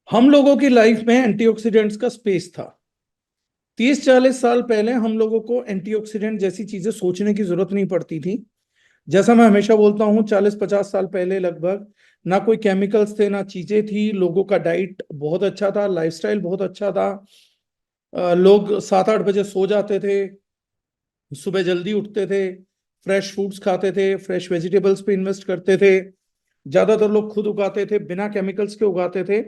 हम लोगों की लाइफ में एंटीऑक्सीडेंट्स का स्पेस था। 30-40 साल पहले हम लोगों को एंटीऑक्सीडेंट जैसी चीजें सोचने की जरूरत नहीं पड़ती थी। जैसा मैं हमेशा बोलता हूँ, 40-50 साल पहले लगभग ना कोई केमिकल्स थे, ना चीजें थी। लोगों का डाइट बहुत अच्छा था, लाइफस्टाइल बहुत अच्छा था। लोग 7-8 बजे सो जाते थे, सुबह जल्दी उठते थे, फ्रेश फूड्स खाते थे, फ्रेश वेजिटेबल्स पे इन्वेस्ट करते थे। ज्यादातर लोग खुद उगाते थे, बिना केमिकल्स के उगाते थे।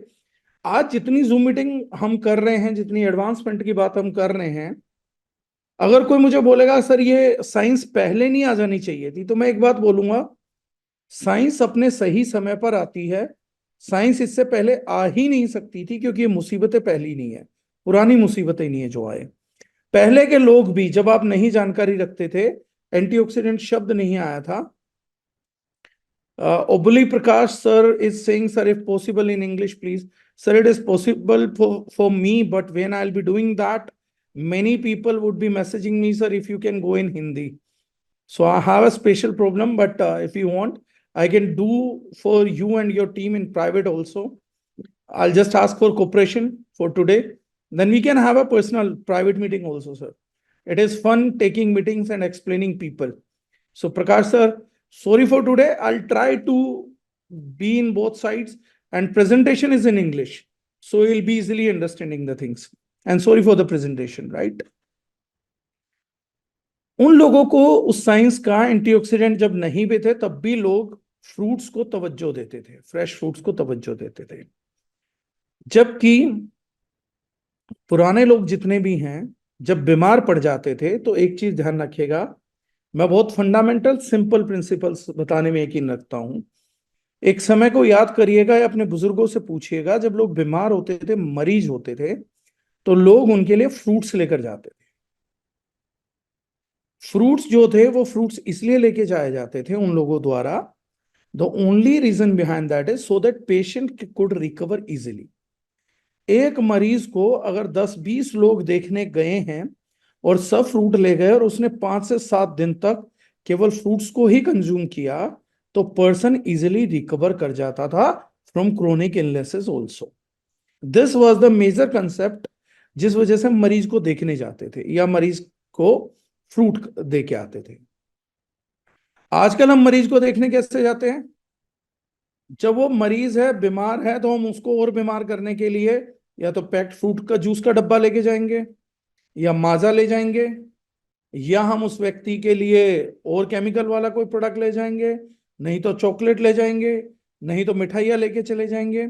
आज जितनी जूम मीटिंग हम कर रहे हैं, जितनी एडवांसमेंट की बात हम कर रहे हैं, अगर कोई मुझे बोलेगा सर ये साइंस पहले नहीं आ जानी चाहिए थी, तो मैं एक बात बोलूंगा, साइंस अपने सही समय पर आती है। साइंस इससे पहले आ ही नहीं सकती थी, क्योंकि ये मुसीबतें पहली नहीं है, पुरानी मुसीबतें नहीं है जो आए। पहले के लोग भी जब आप नहीं जानकारी रखते थे, एंटीऑक्सीडेंट शब्द नहीं आया था। Obuli Prakash sir is saying, sir, if possible in English, please. Sir, it is possible for me, but when I'll be doing that, many people would be messaging me, sir, if you can go in Hindi. So I have a special problem, but if you want, I can do for you and your team in private also. I'll just ask for cooperation for today. Then we can have a personal private meeting also, sir. It is fun taking meetings and explaining people. So Prakash sir, sorry for today. I'll try to be in both sides, and presentation is in English. So you'll be easily understanding the things. And sorry for the presentation, right? उन लोगों को उस science का antioxidant जब नहीं भी थे, तब भी लोग फ्रूट्स को तवज्जो देते थे, फ्रेश फ्रूट्स को तवज्जो देते थे। जबकि पुराने लोग जितने भी हैं, जब बीमार पड़ जाते थे तो एक चीज ध्यान रखिएगा, मैं बहुत फंडामेंटल सिंपल प्रिंसिपल्स बताने में यकीन रखता हूं। एक समय को याद करिएगा या अपने बुजुर्गों से पूछिएगा, जब लोग बीमार होते थे, मरीज होते थे, तो लोग उनके लिए फ्रूट्स लेकर जाते थे। फ्रूट्स जो थे वो फ्रूट्स इसलिए लेके जाए जाते थे उन लोगों द्वारा, the only reason behind that is so that patient could recover easily. एक मरीज को अगर 10-20 लोग देखने गए हैं और सब फ्रूट ले गए और उसने 5 से 7 दिन तक केवल फ्रूट्स को ही कंज्यूम किया, तो पर्सन इजिली रिकवर कर जाता था from chronic illnesses also. This was the major concept, जिस वजह से मरीज को देखने जाते थे या मरीज को फ्रूट दे के आते थे। आजकल हम मरीज को देखने कैसे जाते हैं? जब वो मरीज है, बीमार है, तो हम उसको और बीमार करने के लिए या तो पैक्ड फ्रूट का जूस का डब्बा लेके जाएंगे, या माजा ले जाएंगे, या हम उस व्यक्ति के लिए और केमिकल वाला कोई प्रोडक्ट ले जाएंगे, नहीं तो चॉकलेट ले जाएंगे, नहीं तो मिठाइयाँ लेके चले जाएंगे।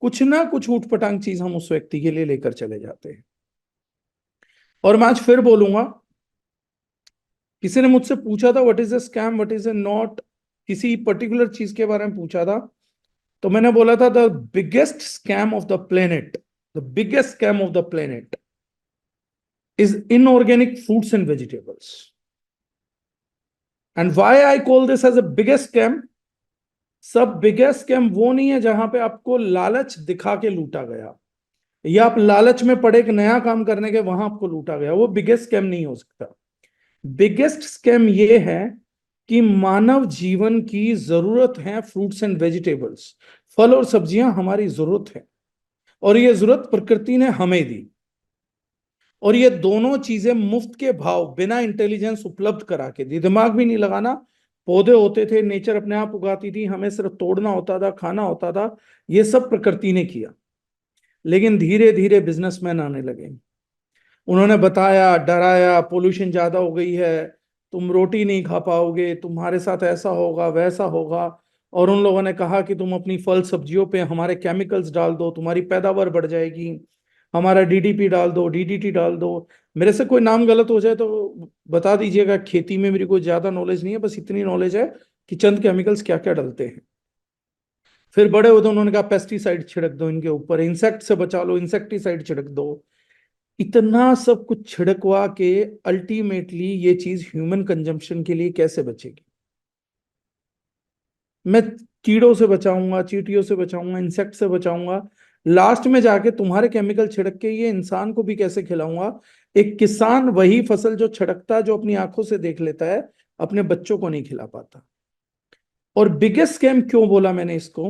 कुछ ना कुछ ऊटपटांग चीज हम उस व्यक्ति के लिए लेकर चले जाते हैं। और मैं आज फिर बोलूंगा, किसी ने मुझसे पूछा था what is a scam, what is a not, किसी पर्टिकुलर चीज के बारे में पूछा था, तो मैंने बोला था the biggest scam of the planet, the biggest scam of the planet is inorganic fruits and vegetables. And why I call this as a biggest scam? सब बिगेस्ट स्कैम वो नहीं है जहां पे आपको लालच दिखा के लूटा गया, या आप लालच में पड़े एक नया काम करने के वहां आपको लूटा गया, वो बिगेस्ट स्कैम नहीं हो सकता। बिगेस्ट स्कैम ये है कि मानव जीवन की जरूरत है फ्रूट्स एंड वेजिटेबल्स, फल और सब्जियां हमारी जरूरत है, और ये जरूरत प्रकृति ने हमें दी, और ये दोनों चीजें मुफ्त के भाव बिना इंटेलिजेंस उपलब्ध करा के दी। दिमाग भी नहीं लगाना, पौधे होते थे, नेचर अपने आप उगाती थी, हमें सिर्फ तोड़ना होता था, खाना होता था, ये सब प्रकृति ने किया। लेकिन धीरे धीरे बिजनेसमैन आने लगे, उन्होंने बताया, डराया, पोल्यूशन ज्यादा हो गई है, तुम रोटी नहीं खा पाओगे, तुम्हारे साथ ऐसा होगा वैसा होगा। और उन लोगों ने कहा कि तुम अपनी फल सब्जियों पे हमारे केमिकल्स डाल दो, तुम्हारी पैदावार बढ़ जाएगी, हमारा डीडीपी डाल दो, डीडीटी डाल दो। मेरे से कोई नाम गलत हो जाए तो बता दीजिएगा, खेती में मेरी कोई ज्यादा नॉलेज नहीं है, बस इतनी नॉलेज है कि चंद केमिकल्स क्या क्या डलते हैं। फिर बड़े हुए तो उन्होंने कहा पेस्टिसाइड छिड़क दो इनके ऊपर, इंसेक्ट से बचा लो, इंसेक्टिसाइड छिड़क दो। इतना सब कुछ छिड़कवा के अल्टीमेटली ये चीज ह्यूमन कंजम्पशन के लिए कैसे बचेगी? मैं कीड़ों से बचाऊंगा, चींटियों से बचाऊंगा, इंसेक्ट से बचाऊंगा, लास्ट में जाके तुम्हारे केमिकल छिड़क के ये इंसान को भी कैसे खिलाऊंगा? एक किसान वही फसल जो छिड़कता है, जो अपनी आंखों से देख लेता है, अपने बच्चों को नहीं खिला पाता। और बिगेस्ट स्कैम क्यों बोला मैंने इसको?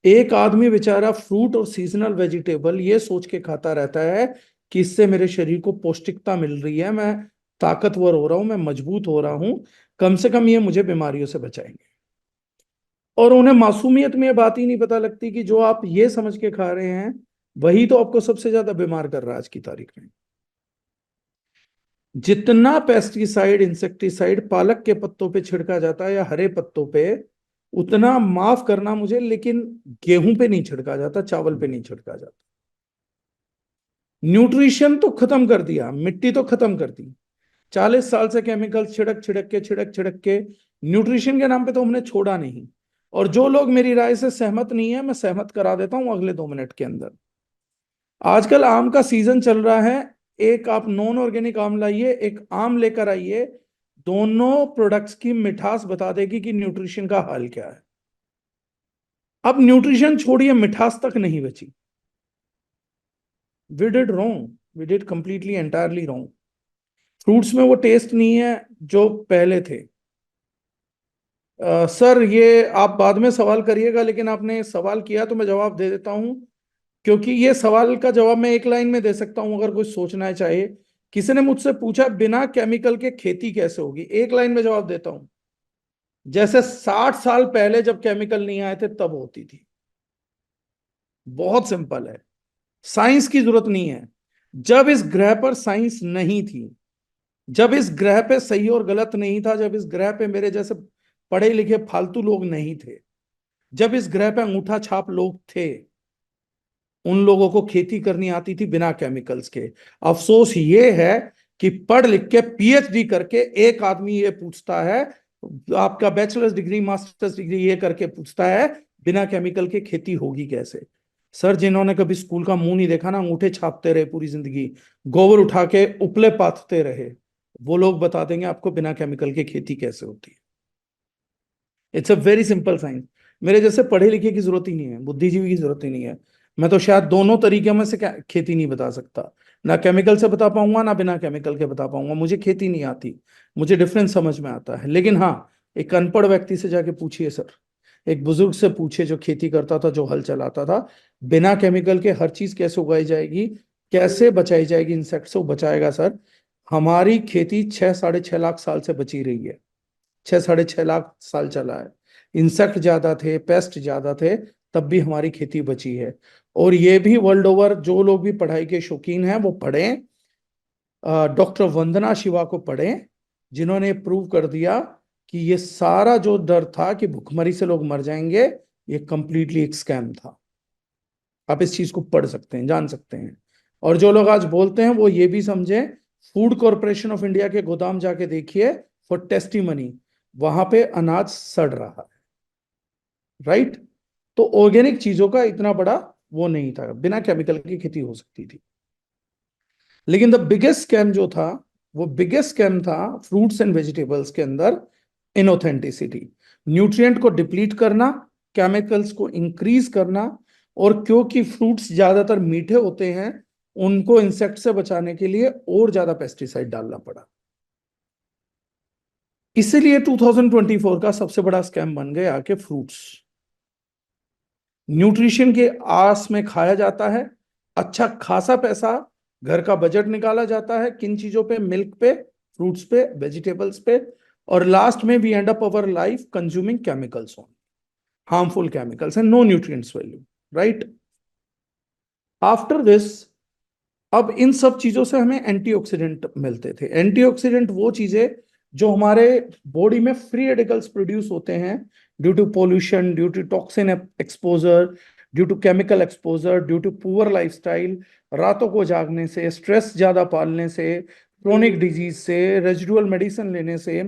एक आदमी बेचारा फ्रूट और सीजनल वेजिटेबल ये सोच के खाता रहता है कि इससे मेरे शरीर को पौष्टिकता मिल रही है, मैं ताकतवर हो रहा हूं, मैं मजबूत हो रहा हूं, कम से कम ये मुझे बीमारियों से बचाएंगे। और उन्हें मासूमियत में ये बात ही नहीं पता लगती कि जो आप ये समझ के खा रहे हैं वही तो आपको सबसे ज्यादा बीमार कर रहा है आज की तारीख में। जितना पेस्टिसाइड इंसेक्टिसाइड पालक के पत्तों पे छिड़का जाता है या हरे पत्तों पे, उतना, माफ करना मुझे, लेकिन गेहूं पे नहीं छिड़का जाता, चावल पे नहीं छिड़का जाता। न्यूट्रिशन तो खत्म कर दिया, मिट्टी तो खत्म कर दी। 40 साल से केमिकल छिड़क छिड़क के न्यूट्रिशन के नाम पे तो हमने छोड़ा नहीं। और जो लोग मेरी राय से सहमत नहीं है, मैं सहमत करा देता हूं अगले 2 मिनट के अंदर। आजकल आम का सीजन चल रहा है, एक आप नॉन ऑर्गेनिक आम लाइए, एक आम लेकर आइए, दोनों प्रोडक्ट्स की मिठास बता देगी कि न्यूट्रिशन का हाल क्या है। अब न्यूट्रिशन छोड़िए, मिठास तक नहीं बची। We did wrong, we did completely entirely wrong. Fruits में वो टेस्ट नहीं है जो पहले थे। सर ये आप बाद में सवाल करिएगा, लेकिन आपने सवाल किया तो मैं जवाब दे देता हूं, क्योंकि ये सवाल का जवाब मैं एक लाइन में दे सकता हूं अगर कोई सोचना है चाहे। किसी ने मुझसे पूछा बिना केमिकल के खेती कैसे होगी, एक लाइन में जवाब देता हूं, जैसे 60 साल पहले जब केमिकल नहीं आए थे तब होती थी। बहुत सिंपल है, साइंस की जरूरत नहीं है। जब इस ग्रह पर साइंस नहीं थी, जब इस ग्रह पे सही और गलत नहीं था, जब इस ग्रह पे मेरे जैसे पढ़े लिखे फालतू लोग नहीं थे, जब इस ग्रह पे अंगूठा छाप लोग थे, उन लोगों को खेती करनी आती थी बिना केमिकल्स के। अफसोस ये है कि पढ़ लिख के पीएचडी करके एक आदमी ये पूछता है, आपका बैचलर्स डिग्री मास्टर्स डिग्री ये करके पूछता है बिना केमिकल के खेती होगी कैसे। सर जिन्होंने कभी स्कूल का मुंह नहीं देखा ना, अंगूठे छापते रहे पूरी जिंदगी, गोबर उठा के उपले पाथते रहे, वो लोग बता देंगे आपको बिना केमिकल के खेती कैसे होती है। It's a very simple science. मेरे जैसे पढ़े लिखे की जरूरत ही नहीं है, बुद्धिजीवी की जरूरत ही नहीं है। मैं तो शायद दोनों तरीके में से खेती नहीं बता सकता, ना केमिकल से बता पाऊंगा ना बिना केमिकल के बता पाऊंगा, मुझे खेती नहीं आती। मुझे डिफरेंस समझ में आता है, लेकिन हाँ, एक अनपढ़ व्यक्ति से जाके पूछिए सर, एक बुजुर्ग से पूछे जो खेती करता था, जो हल चलाता था, बिना केमिकल के हर चीज कैसे उगाई जाएगी, कैसे बचाई जाएगी इंसेक्ट से, वो बचाएगा सर। हमारी खेती 6-6.5 लाख साल से बची रही है, 6-6.5 लाख साल चला है। इंसेक्ट ज्यादा थे, पेस्ट ज्यादा थे, तब भी हमारी खेती बची है। और ये भी वर्ल्ड ओवर जो लोग भी पढ़ाई के शौकीन हैं वो पढ़ें, डॉक्टर वंदना शिवा को पढ़ें, जिन्होंने प्रूव कर दिया कि ये सारा जो डर था कि भुखमरी से लोग मर जाएंगे, ये कंप्लीटली एक स्कैम था। आप इस चीज को पढ़ सकते हैं, जान सकते हैं। और जो लोग आज बोलते हैं वो ये भी समझें, फूड कॉरपोरेशन ऑफ इंडिया के गोदाम जाके देखिए, फॉर टेस्टिमनी, वहां पे अनाज सड़ रहा है। राइट। तो ऑर्गेनिक चीजों का इतना बड़ा वो नहीं था, बिना केमिकल की खेती हो सकती थी। लेकिन द बिगेस्ट स्कैम जो था, वो बिगेस्ट स्कैम था फ्रूट्स एंड वेजिटेबल्स के अंदर, इनऑथेंटिसिटी, न्यूट्रिएंट को डिप्लीट करना, केमिकल्स को इंक्रीज करना। और क्योंकि फ्रूट्स ज्यादातर मीठे होते हैं, उनको इंसेक्ट से बचाने के लिए और ज्यादा पेस्टिसाइड डालना पड़ा। इसीलिए 2024 का सबसे बड़ा स्कैम बन गया कि फ्रूट्स न्यूट्रिशन के आस में खाया जाता है, अच्छा खासा पैसा घर का बजट निकाला जाता है किन चीजों पे, मिल्क पे, फ्रूट्स पे, वेजिटेबल्स पे, और लास्ट में we end up our life consuming chemicals on, harmful chemicals and no nutrients value. Right. After this, अब इन सब चीजों से हमें एंटीऑक्सीडेंट मिलते थे। एंटीऑक्सीडेंट वो चीजें जो हमारे बॉडी में फ्री रेडिकल्स प्रोड्यूस होते हैं due to pollution, due to toxin exposure, due to chemical exposure, due to poor lifestyle, रातों को जागने से, स्ट्रेस ज्यादा पालने से, क्रोनिक डिजीज से, रेजिडुअल मेडिसिन लेने से,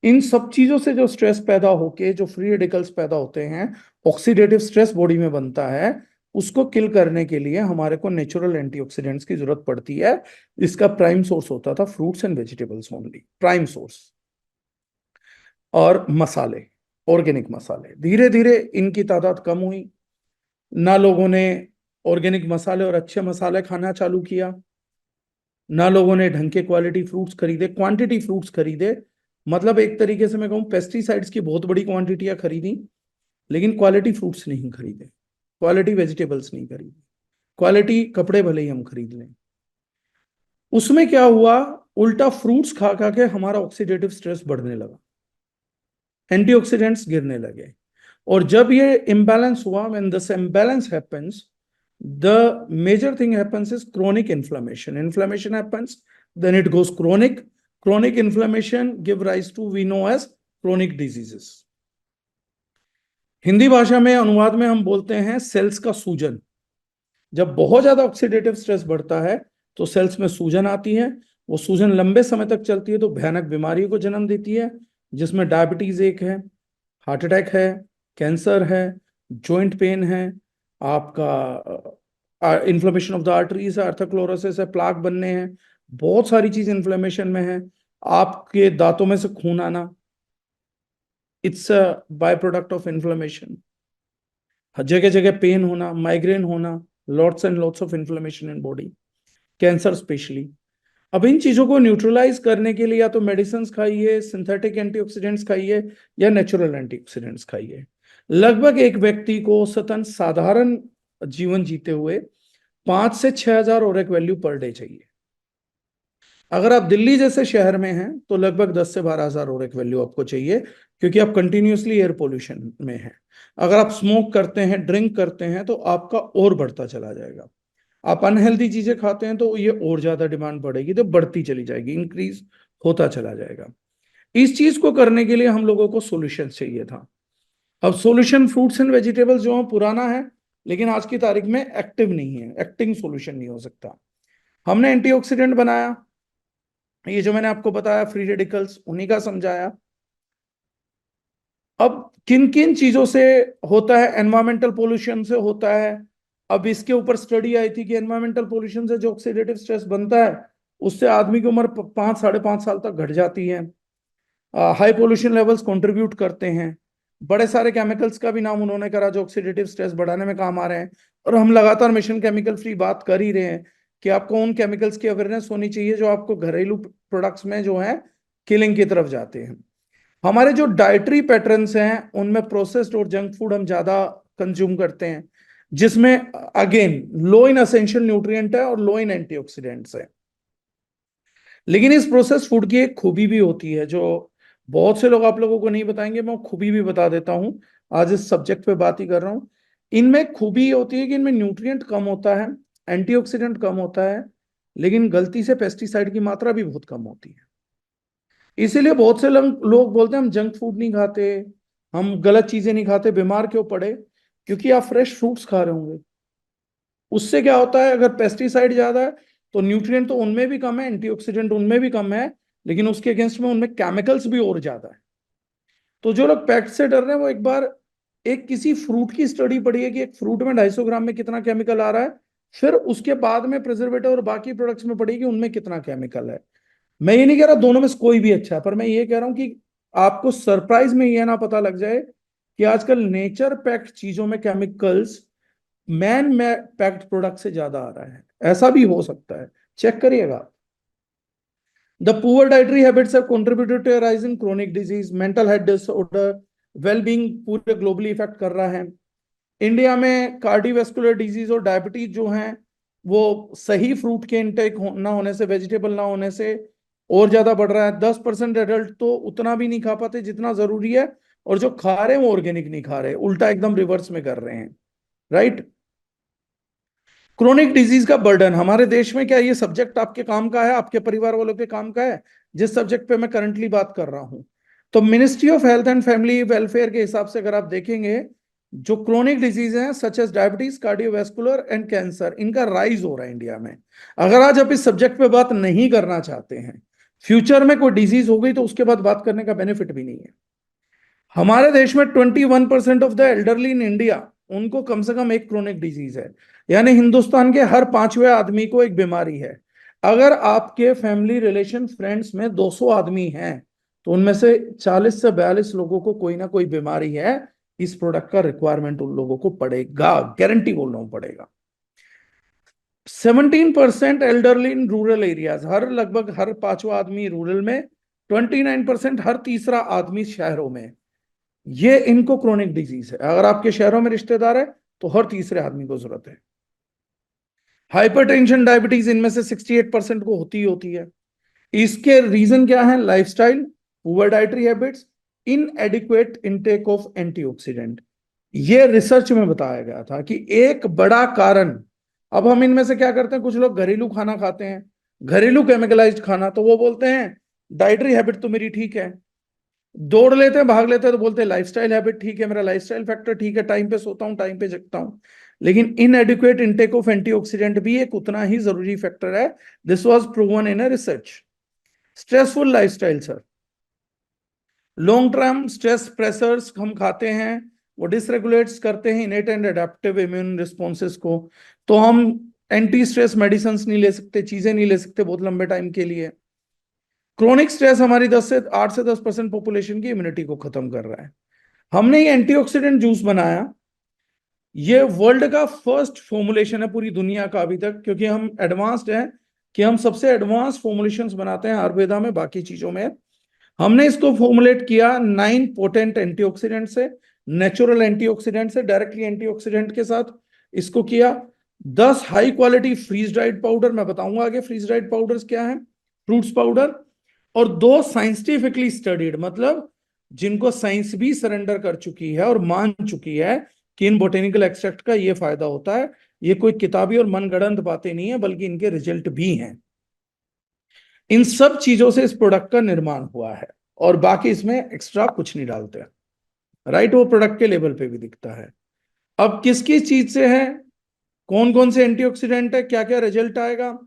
इन सब चीजों से जो स्ट्रेस पैदा होके जो फ्री रेडिकल्स पैदा होते हैं, ऑक्सीडेटिव स्ट्रेस बॉडी में बनता है, उसको किल करने के लिए हमारे को नेचुरल एंटीऑक्सीडेंट्स की जरूरत पड़ती है। इसका प्राइम सोर्स होता था fruits and vegetables only, prime source. और मसाले, ऑर्गेनिक मसाले, धीरे धीरे इनकी तादाद कम हुई, ना लोगों ने ऑर्गेनिक मसाले और अच्छे मसाले खाना चालू किया, ना लोगों ने ढंग के क्वालिटी फ्रूट्स खरीदे, क्वांटिटी फ्रूट्स खरीदे। मतलब एक तरीके से मैं कहूँ पेस्टिसाइड्स की बहुत बड़ी क्वांटिटियां खरीदी, लेकिन क्वालिटी फ्रूट्स नहीं खरीदे। क्वालिटी वेजिटेबल्स नहीं खरीदी, क्वालिटी कपड़े भले ही हम खरीद लें। उसमें क्या हुआ, उल्टा फ्रूट्स खा खा के हमारा ऑक्सीडेटिव स्ट्रेस बढ़ने लगा, एंटीऑक्सीडेंट्स गिरने लगे। और जब ये इम्बैलेंस हुआ, when this imbalance happens, the major thing happens is chronic inflammation. Inflammation happens, then it goes chronic. Chronic inflammation give rise to we know as chronic diseases. Hindi भाषा में अनुवाद में हम बोलते हैं सेल्स का सूजन। जब बहुत ज्यादा ऑक्सीडेटिव स्ट्रेस बढ़ता है तो सेल्स में सूजन आती है, वो सूजन लंबे समय तक चलती है तो भयानक बीमारियों को जन्म देती है, जिसमें डायबिटीज एक है, हार्ट अटैक है, कैंसर है, जॉइंट पेन है, आपका इन्फ्लेमेशन ऑफ द आर्टरीज है, आर्थरोक्लोरोसिस है, प्लाक बनने हैं, बहुत सारी चीज इन्फ्लेमेशन में है। आपके दांतों में से खून आना, it's a by product of inflammation. जगह जगह पेन होना, माइग्रेन होना, lots and lots of inflammation in body, cancer specially. अब इन चीजों को न्यूट्रलाइज करने के लिए या तो मेडिसिन खाइए, सिंथेटिक एंटीऑक्सीडेंट्स खाइए, या नेचुरल एंटीऑक्सीडेंट्स खाइए। लगभग एक व्यक्ति को सतन साधारण जीवन जीते हुए 5 से 6 हजार ओरेक वैल्यू पर डे चाहिए। अगर आप दिल्ली जैसे शहर में हैं तो लगभग 10 से 12 हजार ओरेक वैल्यू आपको चाहिए, क्योंकि आप कंटिन्यूसली एयर पोल्यूशन में हैं। अगर आप स्मोक करते हैं, ड्रिंक करते हैं, तो आपका और बढ़ता चला जाएगा। आप अनहेल्दी चीजें खाते हैं तो ये और ज्यादा डिमांड बढ़ेगी, तो बढ़ती चली जाएगी, इंक्रीज होता चला जाएगा। इस चीज को करने के लिए हम लोगों को सॉल्यूशन चाहिए था। अब सॉल्यूशन फ्रूट्स एंड वेजिटेबल्स जो है पुराना है, लेकिन आज की तारीख में एक्टिव नहीं है, एक्टिंग सॉल्यूशन नहीं हो सकता। हमने एंटीऑक्सीडेंट बनाया, ये जो मैंने आपको बताया फ्री रेडिकल्स, उन्हीं का समझाया। अब किन किन चीजों से होता है, एनवायरमेंटल पोल्यूशन से होता है। अब इसके ऊपर स्टडी आई थी कि एनवायरमेंटल पोल्यूशन से जो ऑक्सीडेटिव स्ट्रेस बनता है उससे आदमी की उम्र 5 साढ़े 5 साल तक घट जाती है। हाई पोल्यूशन लेवल्स कंट्रीब्यूट करते हैं। बड़े सारे केमिकल्स का भी नाम उन्होंने करा जो ऑक्सीडेटिव स्ट्रेस बढ़ाने में काम आ रहे हैं, और हम लगातार मिशन केमिकल फ्री बात कर ही रहे हैं कि आपको उन केमिकल्स की अवेयरनेस होनी चाहिए जो आपको घरेलू प्रोडक्ट्स में जो है किलिंग की तरफ जाते हैं। हमारे जो डाइटरी पैटर्न्स हैं उनमें प्रोसेस्ड और जंक फूड हम ज्यादा कंज्यूम करते हैं, जिसमें अगेन लो इन असेंशियल न्यूट्रिएंट है और लो इन एंटीऑक्सीडेंट्स है। लेकिन इस प्रोसेस फूड की एक खूबी भी होती है जो बहुत से लोग आप लोगों को नहीं बताएंगे, मैं खूबी भी बता देता हूं, आज इस सब्जेक्ट पे बात ही कर रहा हूं। इनमें खूबी होती है कि इनमें न्यूट्रिएंट कम होता है, एंटीऑक्सीडेंट कम होता है, लेकिन गलती से पेस्टिसाइड की मात्रा भी बहुत कम होती है। इसीलिए बहुत से लोग बोलते हैं हम जंक फूड नहीं खाते, हम गलत चीजें नहीं खाते, बीमार क्यों पड़े? क्योंकि आप फ्रेश फ्रूट्स खा रहे होंगे। उससे क्या होता है, अगर पेस्टिसाइड ज्यादा है तो न्यूट्रिएंट तो उनमें भी कम है, एंटीऑक्सीडेंट उनमें भी कम है, लेकिन उसके अगेंस्ट में उनमें केमिकल्स भी और ज्यादा है। तो जो लोग पेस्ट से डर रहे हैं वो एक बार एक किसी फ्रूट की स्टडी पढ़िए कि एक फ्रूट में 250 ग्राम में कितना केमिकल आ रहा है, फिर उसके बाद में प्रिजर्वेटिव और बाकी प्रोडक्ट्स में पढ़िए कि उनमें कितना केमिकल है। मैं ये नहीं कह रहा दोनों में से कोई भी अच्छा है, पर मैं ये कह रहा हूं कि आपको सरप्राइज में ये ना पता लग जाए कि आजकल नेचर पैक्ड चीजों में केमिकल्स मैन पैक्ड प्रोडक्ट से ज्यादा आ रहा है। ऐसा भी हो सकता है, चेक करिएगा। The poor dietary habits have contributed to rise in chronic disease, mental health disorder, well-being पूरे ग्लोबली इफेक्ट कर रहा है। इंडिया में कार्डियोवैस्कुलर डिजीज और डायबिटीज जो हैं वो सही फ्रूट के इनटेक ना होने से, वेजिटेबल ना होने से और ज्यादा बढ़ रहा है। 10% एडल्ट तो उतना भी नहीं खा पाते जितना जरूरी है, और जो खा रहे हैं वो ऑर्गेनिक नहीं खा रहे, उल्टा एकदम रिवर्स में कर रहे हैं, राइट। क्रोनिक डिजीज का बर्डन हमारे देश में, क्या ये सब्जेक्ट आपके काम का है, आपके परिवार वालों के काम का है, जिस सब्जेक्ट पे मैं करंटली बात कर रहा हूं? तो ministry of health and family welfare के हिसाब से अगर आप देखेंगे, जो क्रोनिक डिजीज हैं such as diabetes, cardiovascular and cancer, इनका राइज हो रहा है इंडिया में। अगर आज आप इस सब्जेक्ट पे बात नहीं करना चाहते हैं, फ्यूचर में कोई डिजीज हो गई तो उसके बाद बात करने का बेनिफिट भी नहीं है। हमारे देश में 21% of the elderly in India, उनको कम से कम एक क्रोनिक डिजीज है, यानी हिंदुस्तान के हर 5वें आदमी को एक बीमारी है। अगर आपके फैमिली रिलेशन फ्रेंड्स में 200 आदमी हैं तो उनमें से 40 से 42 लोगों को कोई ना कोई बीमारी है। इस प्रोडक्ट का रिक्वायरमेंट उन लोगों को पड़ेगा, गारंटी बोल रहा हूं पड़ेगा। 17% एल्डरली इन रूरल एरियाज, लगभग हर 5वां आदमी रूरल में, 29% हर तीसरा आदमी शहरों में। ये इनको क्रोनिक डिजीज है। अगर आपके शहरों में रिश्तेदार है तो हर तीसरे आदमी को जरूरत है। हाइपरटेंशन, डायबिटीज, इनमें से 68% को होती ही होती है। इसके रीजन क्या है? Lifestyle, poor dietary habits, इनएडिक्वेट intake of antioxidant. ये रिसर्च में बताया गया था कि एक बड़ा कारण। अब हम इनमें से क्या करते हैं, कुछ लोग घरेलू खाना खाते हैं, घरेलू केमिकलाइज्ड खाना, तो वो बोलते हैं डाइटरी हैबिट तो मेरी ठीक है। दौड़ लेते हैं, भाग लेते हैं, तो बोलते हैं लाइफस्टाइल हैबिट ठीक है, मेरा लाइफस्टाइल फैक्टर ठीक है, टाइम पे सोता हूँ, टाइम पे जगता हूँ। लेकिन इनएडिक्वेट इनटेक ऑफ एंटीऑक्सीडेंट भी एक उतना ही जरूरी फैक्टर है। This was proven in a research. Stressful lifestyle sir, long term stress pressures हम खाते हैं, वो डिसरेगुलेट्स करते हैं इनेट एंड एडेप्टिव इम्यून रिस्पॉन्सेस को। तो हम एंटी स्ट्रेस मेडिसिन नहीं ले सकते, चीजें नहीं ले सकते बहुत लंबे टाइम के लिए। क्रोनिक स्ट्रेस हमारी 8 से 10% पॉपुलेशन की इम्यूनिटी को खत्म कर रहा है। हमने ये एंटीऑक्सीडेंट जूस बनाया, ये वर्ल्ड का फर्स्ट फॉर्मुलेशन है पूरी दुनिया का अभी तक, क्योंकि हम एडवांस्ड हैं कि हम सबसे एडवांस फॉर्मुलेशंस बनाते हैं आयुर्वेदा में, बाकी चीजों में। हमने इसको फॉर्मुलेट किया 9 पोटेंट एंटीऑक्सीडेंट से, नेचुरल एंटीऑक्सीडेंट से, डायरेक्टली एंटीऑक्सीडेंट के साथ इसको किया। 10 high quality freeze dried powder, मैं बताऊंगा आगे फ्रीज ड्राइड पाउडर्स क्या है, फ्रूट्स पाउडर, और 2 साइंटिफिकली स्टडीड, मतलब जिनको साइंस भी सरेंडर कर चुकी है और मान चुकी है कि इन बोटेनिकल एक्सट्रैक्ट का ये फायदा होता है। ये कोई किताबी और मनगढ़ंत बातें नहीं है, बल्कि इनके रिजल्ट भी हैं। इन सब चीजों से इस प्रोडक्ट का निर्माण हुआ है, और बाकी इसमें एक्स्ट्रा कुछ नहीं डालते, राइट? वो प्रोडक्ट के लेवल पे भी दिखता है। अब किस किस चीज से है, कौन कौन से एंटीऑक्सीडेंट है, क्या क्या रिजल्ट आएगा।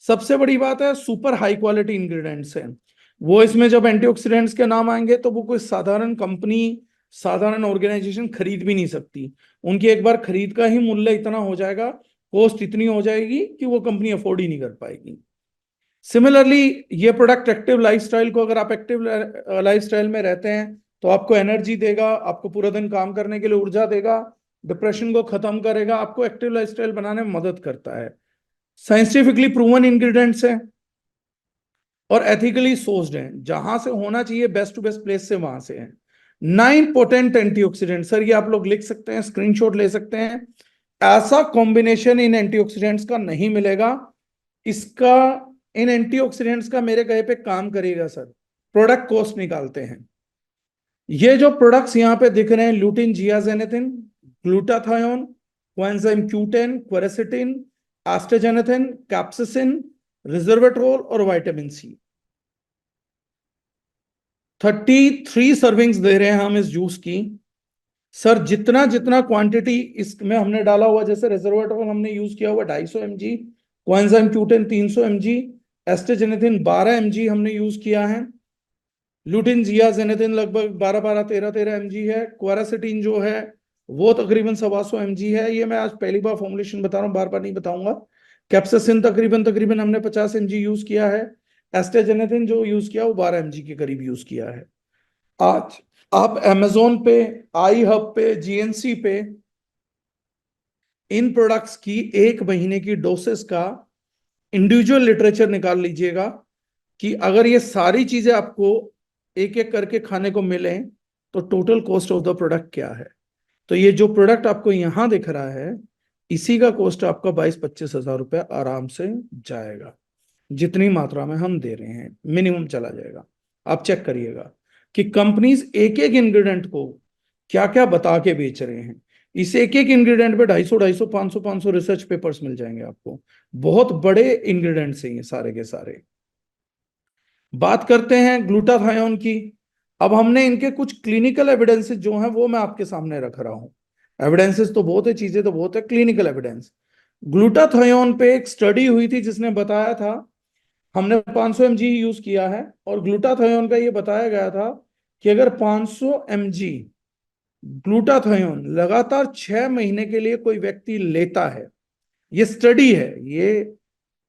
सबसे बड़ी बात है सुपर हाई क्वालिटी इंग्रेडिएंट्स हैं। वो इसमें जब एंटीऑक्सीडेंट्स के नाम आएंगे तो वो कोई साधारण कंपनी, साधारण ऑर्गेनाइजेशन खरीद भी नहीं सकती। उनकी एक बार खरीद का ही मूल्य इतना हो जाएगा, कॉस्ट इतनी हो जाएगी कि वो कंपनी अफोर्ड ही नहीं कर पाएगी। सिमिलरली ये प्रोडक्ट एक्टिव लाइफस्टाइल को, अगर आप एक्टिव लाइफस्टाइल में रहते हैं तो आपको एनर्जी देगा, आपको पूरा दिन काम करने के लिए ऊर्जा देगा, डिप्रेशन को खत्म करेगा, आपको एक्टिव लाइफस्टाइल बनाने में मदद करता है। साइंटिफिकली प्रूवन इंग्रेडिएंट्स है और एथिकली सोर्स्ड हैं, जहां से होना चाहिए बेस्ट टू बेस्ट प्लेस से वहां से है। 9 पोटेंट एंटीऑक्सीडेंट सर, ये आप लोग लिख सकते हैं, स्क्रीनशॉट ले सकते हैं। ऐसा कॉम्बिनेशन इन एंटीऑक्सीडेंट्स का नहीं मिलेगा। इसका, इन एंटीऑक्सीडेंट्स का मेरे कहे पे काम करिएगा सर, प्रोडक्ट कॉस्ट निकालते हैं। ये जो प्रोडक्ट्स यहां पे दिख रहे हैं, lutein, zeaxanthin, glutathione, coenzyme Q10, quercetin, astaxanthin, capsaicin, resveratrol और विटामिन सी। 33 सर्विंग्स दे रहे हैं हम इस जूस की। सर जितना जितना क्वांटिटी इसमें हमने डाला हुआ, जैसे रिजर्वेट्रोल हमने यूज किया हुआ 250 mg, coenzyme Q10 300 mg, एस्ट्राजेनेथिन 12 mg हमने यूज किया है, ल्यूटिन, जियाजेनेथिन लगभग 12-13 mg है, क्वारासिटीन जो है वो तकरीबन 125 mg है। ये मैं आज पहली बार फॉर्मुलेशन बता रहा हूँ, बार बार नहीं बताऊंगा। कैप्सासिन तकरीबन तकरीबन हमने 50 mg यूज किया है। एस्ट्राजेनेथिन जो यूज किया वो 12 mg के करीब यूज किया है। आज आप अमेजोन पे, आई हब पे, जीएनसी पे इन प्रोडक्ट्स की 1 महीने की डोसेस का इंडिविजुअल लिटरेचर निकाल लीजिएगा कि अगर ये सारी चीजें आपको एक एक करके खाने को मिले तो total cost of the product क्या है। तो ये जो प्रोडक्ट आपको यहां दिख रहा है, इसी का कॉस्ट आपका 22-25 हजार रुपया आराम से जाएगा, जितनी मात्रा में हम दे रहे हैं मिनिमम चला जाएगा। आप चेक करिएगा कि कंपनीज एक एक इंग्रेडिएंट को क्या क्या बता के बेच रहे हैं। इस एक एक इंग्रेडिएंट पे 250, 500 रिसर्च पेपर्स मिल जाएंगे आपको। बहुत बड़े इंग्रेडिएंट्स हैं ये सारे के सारे। बात करते हैं ग्लूटाथायोन की। अब हमने इनके कुछ क्लिनिकल एविडेंसेस जो हैं वो मैं आपके सामने रख रहा हूं। एविडेंसेस तो बहुत है, चीजें तो बहुत है, क्लिनिकल एविडेंस। ग्लूटाथायोन पे एक स्टडी हुई थी जिसने बताया था, हमने 500 mg यूज किया है, और ग्लूटाथायोन का ये बताया गया था कि अगर 500 mg ग्लूटाथायोन लगातार 6 महीने के लिए कोई व्यक्ति लेता है, ये स्टडी है, ये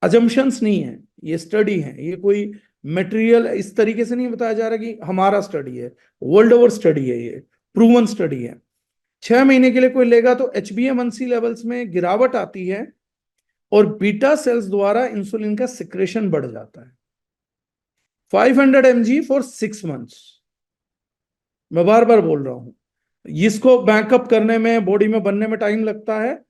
अजम्पशंस नहीं है, ये स्टडी है, ये कोई मटेरियल इस तरीके से नहीं बताया जा रहा कि हमारा स्टडी है, वर्ल्ड ओवर स्टडी है, ये प्रूवन स्टडी है। 6 महीने के लिए कोई लेगा तो HbA1c लेवल्स में गिरावट आती है और बीटा सेल्स द्वारा इंसुलिन का सिक्रेशन बढ़ जाता है। 500 mg फॉर 6 months, मैं बार बार बोल रहा हूं, इसको बैकअप करने में, बॉडी में बनने में टाइम लगता है,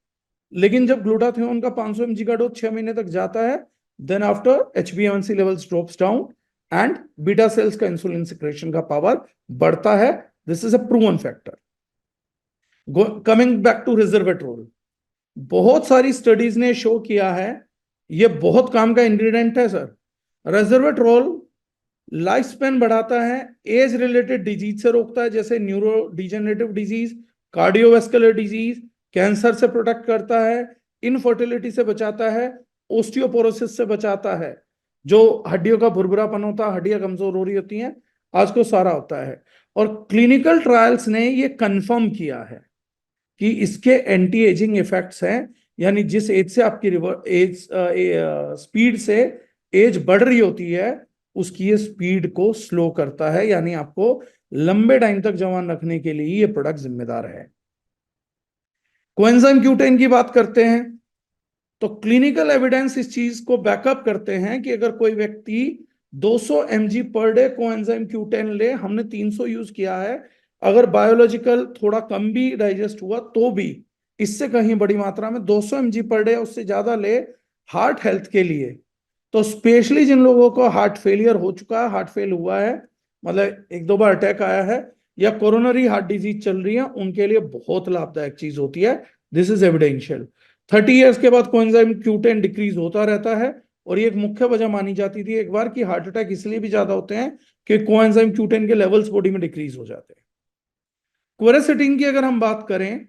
लेकिन जब ग्लूटाथियोन का 500 mg का डोज 6 महीने तक जाता है, then after HbA1c levels drops down and beta cells का इंसुलिन सिक्रेशन का पावर बढ़ता है। This is a proven factor. Coming back to resveratrol, बहुत सारी स्टडीज ने शो किया है, ये बहुत काम का इंग्रेडिएंट है सर। रेजर्वेट्रोल लाइफ स्पेन बढ़ाता है, एज रिलेटेड डिजीज से रोकता है, जैसे neuro degenerative disease, cardiovascular disease, cancer से प्रोटेक्ट करता है, इनफर्टिलिटी से बचाता है, ओस्टियोपोरोसिस से बचाता है, जो हड्डियों का भुरभुरापन होता है, हड्डियां कमजोर हो रही होती हैं, आज को सारा होता है। और क्लिनिकल ट्रायल्स ने ये कंफर्म किया है कि इसके एंटी एजिंग इफेक्ट्स हैं, यानी जिस एज से आपकी एज स्पीड से एज बढ़ रही होती है, उसकी ये स्पीड को स्लो करता है, यानी आपको लंबे टाइम तक जवान रखने के लिए ये प्रोडक्ट जिम्मेदार है। कोएंजाइम Q10 की बात करते हैं, तो क्लिनिकल एविडेंस इस चीज को बैकअप करते हैं कि अगर कोई व्यक्ति 200 mg per day coenzyme Q10 ले, हमने 300 यूज किया है, अगर बायोलॉजिकल थोड़ा कम भी डाइजेस्ट हुआ तो भी इससे कहीं बड़ी मात्रा में 200 mg पर डे उससे ज्यादा ले हार्ट हेल्थ के लिए, तो स्पेशली जिन लोगों को हार्ट फेलियर हो चुका है, हार्ट फेल हुआ है, मतलब एक दो बार अटैक आया है, या कोरोनरी हार्ट डिजीज चल रही है, उनके लिए बहुत लाभदायक चीज होती है। This is evidential. 30 ईयर्स के बाद कोएंजाइम Q10 डिक्रीज होता रहता है, और ये एक मुख्य वजह मानी जाती थी एक बार कि हार्ट अटैक इसलिए भी ज्यादा होते हैं कि कोएंजाइम Q10 के लेवल्स बॉडी में डिक्रीज हो जाते हैं। क्वेरेसिटीन की अगर हम बात करें,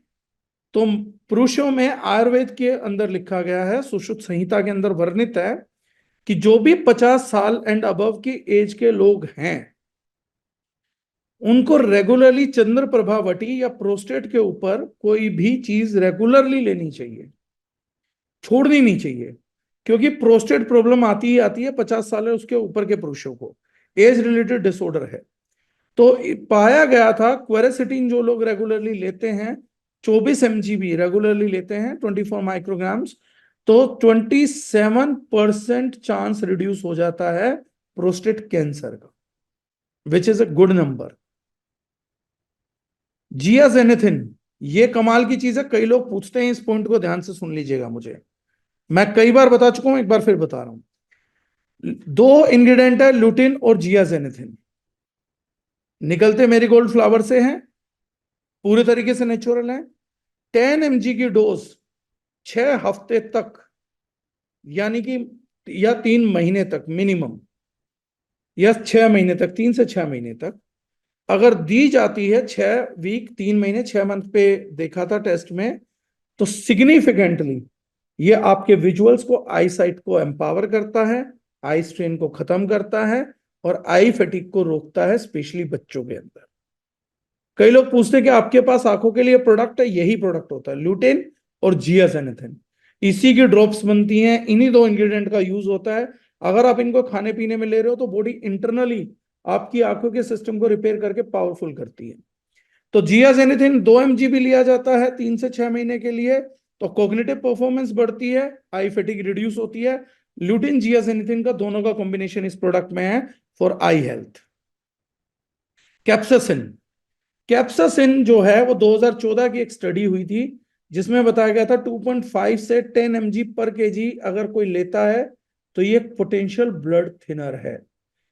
तो पुरुषों में आयुर्वेद के अंदर लिखा गया है, सुश्रुत संहिता के अंदर वर्णित है कि जो भी 50 साल एंड अबव की एज के लोग हैं, उनको रेगुलरली चंद्र प्रभावटी या प्रोस्टेट के ऊपर कोई भी चीज रेगुलरली लेनी चाहिए, छोड़नी नहीं चाहिए, क्योंकि प्रोस्टेट प्रॉब्लम आती ही आती है 50 साल है उसके ऊपर के पुरुषों को, एज रिलेटेड डिसऑर्डर है। तो पाया गया था क्वेरेसिटीन जो लोग रेगुलरली लेते हैं, 24 mg भी रेगुलरली लेते हैं, 24 माइक्रोग्राम्स, तो 27% चांस रिड्यूस हो जाता है प्रोस्टेट कैंसर का, which is a good number. Zeaxanthin, ये कमाल की चीज है, कई लोग पूछते हैं, इस पॉइंट को ध्यान से सुन लीजिएगा, मुझे, मैं कई बार बता चुका हूं, एक बार फिर बता रहा हूं। दो इंग्रेडिएंट है, लुटिन और जियाजेनेथिन, निकलते मेरीगोल्ड फ्लावर से हैं, पूरे तरीके से नेचुरल है। 10 mg की डोज 6 हफ्ते तक, यानी कि या 3 महीने तक मिनिमम, या 6 महीने तक, 3 से 6 महीने तक अगर दी जाती है, 6 वीक, 3 महीने, 6 मंथ पे देखा था टेस्ट में, तो सिग्निफिकेंटली ये आपके विजुअल्स को, आई साइट को एम्पावर करता है, आई स्ट्रेन को खत्म करता है, और आई फटीग को रोकता है, स्पेशली बच्चों के अंदर। कई लोग पूछते हैं कि आपके पास आंखों के लिए प्रोडक्ट है, यही प्रोडक्ट होता है, ल्यूटेन और जियाजेनेथिन, इसी की ड्रॉप्स बनती हैं, इन्हीं दो इंग्रेडिएंट का यूज होता है। अगर आप इनको खाने पीने में ले रहे हो, तो बॉडी इंटरनली आपकी आंखों के सिस्टम को रिपेयर करके पावरफुल करती है। तो जियाजेनेथिन 2 mg भी लिया जाता है 3 से 6 महीने के लिए, तो कॉग्निटिव परफॉर्मेंस बढ़ती है, आई फैटिग रिड्यूस होती है। ल्यूटिन जियाजेनेथिन का दोनों का कॉम्बिनेशन इस प्रोडक्ट में है फॉर आई हेल्थ। कैप्सासिन, कैप्सासिन जो है वो 2014 की एक स्टडी हुई थी, जिसमें बताया गया था 2.5 से 10 mg पर केजी अगर कोई लेता है, तो ये पोटेंशियल ब्लड थिनर है,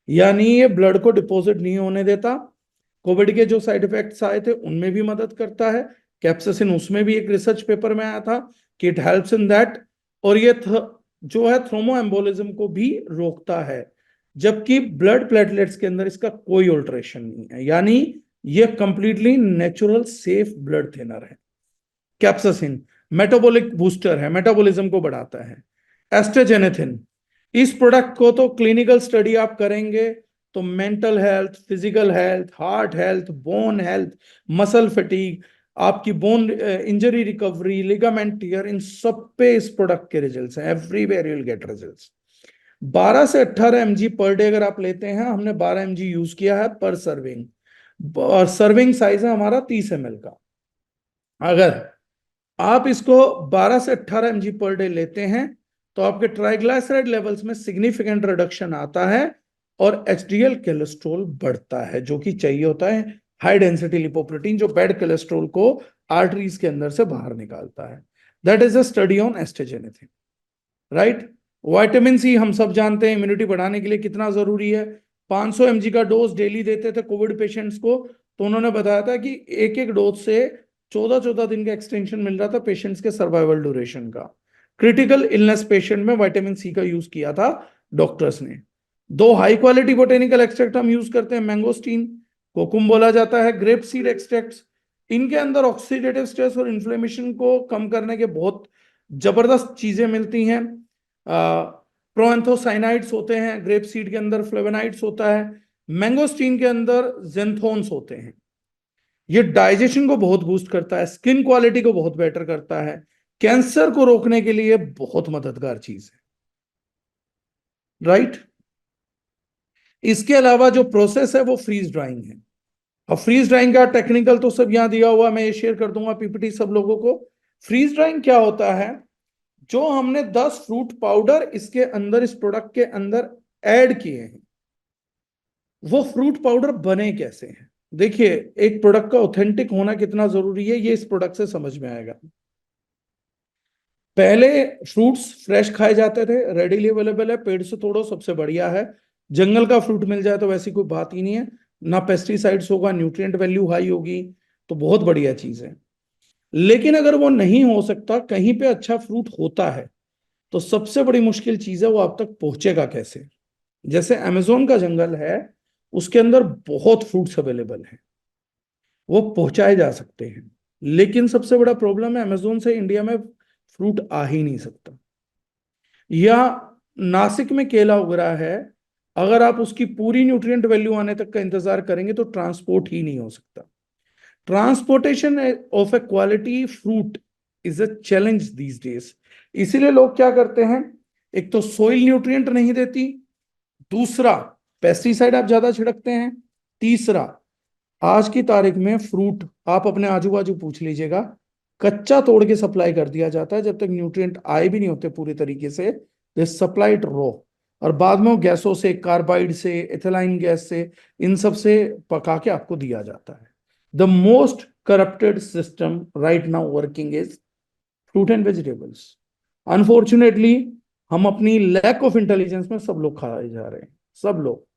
यानी ये ब्लड को डिपॉजिट नहीं होने देता। कोविड के जो साइड इफेक्ट्स आए थे उनमें भी मदद करता है कैप्सासिन, उसमें भी एक रिसर्च पेपर में आया था कि इट हेल्प्स इन दैट। और ये जो है थ्रोमो एम्बोलिज्म को भी रोकता है, जबकि ब्लड प्लेटलेट्स के अंदर इसका कोई ऑल्टरेशन नहीं है, यानी ये completely natural safe blood thinner है। कैप्सासिन मेटाबॉलिक बूस्टर है, मेटाबॉलिज्म को बढ़ाता है। एस्ट्राजेनेथिन, इस प्रोडक्ट को तो क्लिनिकल स्टडी आप करेंगे तो mental health, physical health, heart health, bone health, muscle fatigue, आपकी bone injury recovery, ligament tear, इन सब पे इस प्रोडक्ट के रिजल्ट्स हैं, everywhere you will get results. 12 से 18 mg पर डे अगर आप लेते हैं, हमने 12 mg यूज किया है पर सर्विंग, और सर्विंग साइज है हमारा 30 ml का। अगर आप इसको 12 से 18 mg पर डे लेते हैं, तो आपके ट्राइग्लिसराइड लेवल्स में सिग्निफिकेंट रिडक्शन आता है, और एचडीएल कोलेस्ट्रॉल बढ़ता है, जो कि चाहिए होता है हाई डेंसिटी लिपोप्रोटीन, जो बैड कोलेस्ट्रॉल को आर्टरीज के अंदर से बाहर निकालता है। That is a study on estrogenesis, right. Vitamin C हम सब जानते हैं इम्यूनिटी बढ़ाने के लिए कितना जरूरी है। 500 mg का डोज डेली देते थे कोविड पेशेंट्स को, तो उन्होंने बताया था कि एक एक डोज से 14-14 दिन का एक्सटेंशन मिल रहा था पेशेंट्स के सर्वाइवल ड्यूरेशन का। क्रिटिकल इलनेस पेशेंट में विटामिन सी का यूज किया था डॉक्टर्स ने। दो हाई क्वालिटी बोटेनिकल एक्सट्रैक्ट हम यूज करते हैं, मैंगोस्टीन, कोकुम बोला जाता है, ग्रेप सीड एक्सट्रैक्ट्स। इनके अंदर ऑक्सीडेटिव स्ट्रेस और इन्फ्लेमेशन को कम करने के बहुत जबरदस्त चीजें मिलती हैं। प्रोएंथोसाइनाइड्स होते हैं, ग्रेप सीड के अंदर फ्लेवोनाइड्स होता है, मैंगोस्टीन के अंदर जेंथोन्स होते हैं। ये डाइजेशन को बहुत बूस्ट करता है, स्किन क्वालिटी को बहुत बेटर करता है, कैंसर को रोकने के लिए बहुत मददगार चीज है, राइट। इसके अलावा जो प्रोसेस है वो फ्रीज ड्राइंग है। अब फ्रीज ड्राइंग का टेक्निकल तो सब यहां दिया हुआ, मैं ये शेयर कर दूंगा पीपीटी सब लोगों को। फ्रीज ड्राइंग क्या होता है, जो हमने 10 फ्रूट पाउडर इसके अंदर, इस प्रोडक्ट के अंदर ऐड किए हैं, वो फ्रूट पाउडर बने कैसे हैं। देखिए, एक प्रोडक्ट का ऑथेंटिक होना कितना जरूरी है ये इस प्रोडक्ट से समझ में आएगा। पहले फ्रूट्स फ्रेश खाए जाते थे, रेडीली अवेलेबल है, पेड़ से तोड़ो सबसे बढ़िया है। जंगल का फ्रूट मिल जाए तो वैसी कोई बात ही नहीं है, ना पेस्टिसाइड्स होगा, न्यूट्रिएंट वैल्यू हाई होगी, तो बहुत बढ़िया चीज है। लेकिन अगर वो नहीं हो सकता, कहीं पे अच्छा फ्रूट होता है, तो सबसे बड़ी मुश्किल चीज है वो आप तक पहुंचेगा कैसे। जैसे अमेजोन का जंगल है, उसके अंदर बहुत फ्रूट्स अवेलेबल हैं, वो पहुंचाए जा सकते हैं, लेकिन सबसे बड़ा प्रॉब्लम है अमेजोन से इंडिया में फ्रूट आ ही नहीं सकता। या नासिक में केला उग रहा है, अगर आप उसकी पूरी न्यूट्रिएंट वैल्यू आने तक का इंतजार करेंगे तो ट्रांसपोर्ट ही नहीं हो सकता। Transportation of A quality fruit is a challenge these days. इसीलिए लोग क्या करते हैं, एक तो सोइल न्यूट्रिएंट नहीं देती, दूसरा पेस्टिसाइड आप ज्यादा छिड़कते हैं, तीसरा आज की तारीख में फ्रूट आप अपने आजू बाजू पूछ लीजिएगा, कच्चा तोड़ के सप्लाई कर दिया जाता है, जब तक न्यूट्रिएंट आए भी नहीं होते पूरी तरीके से, दे सप्लाइड रॉ, और बाद में वो गैसों से, कार्बाइड से, एथिलाइन गैस से, इन सब से पका के आपको दिया जाता है। The most corrupted system right now working is fruit and vegetables. Unfortunately हम अपनी लैक ऑफ इंटेलिजेंस में सब लोग खाए जा रहे हैं, सब लोग।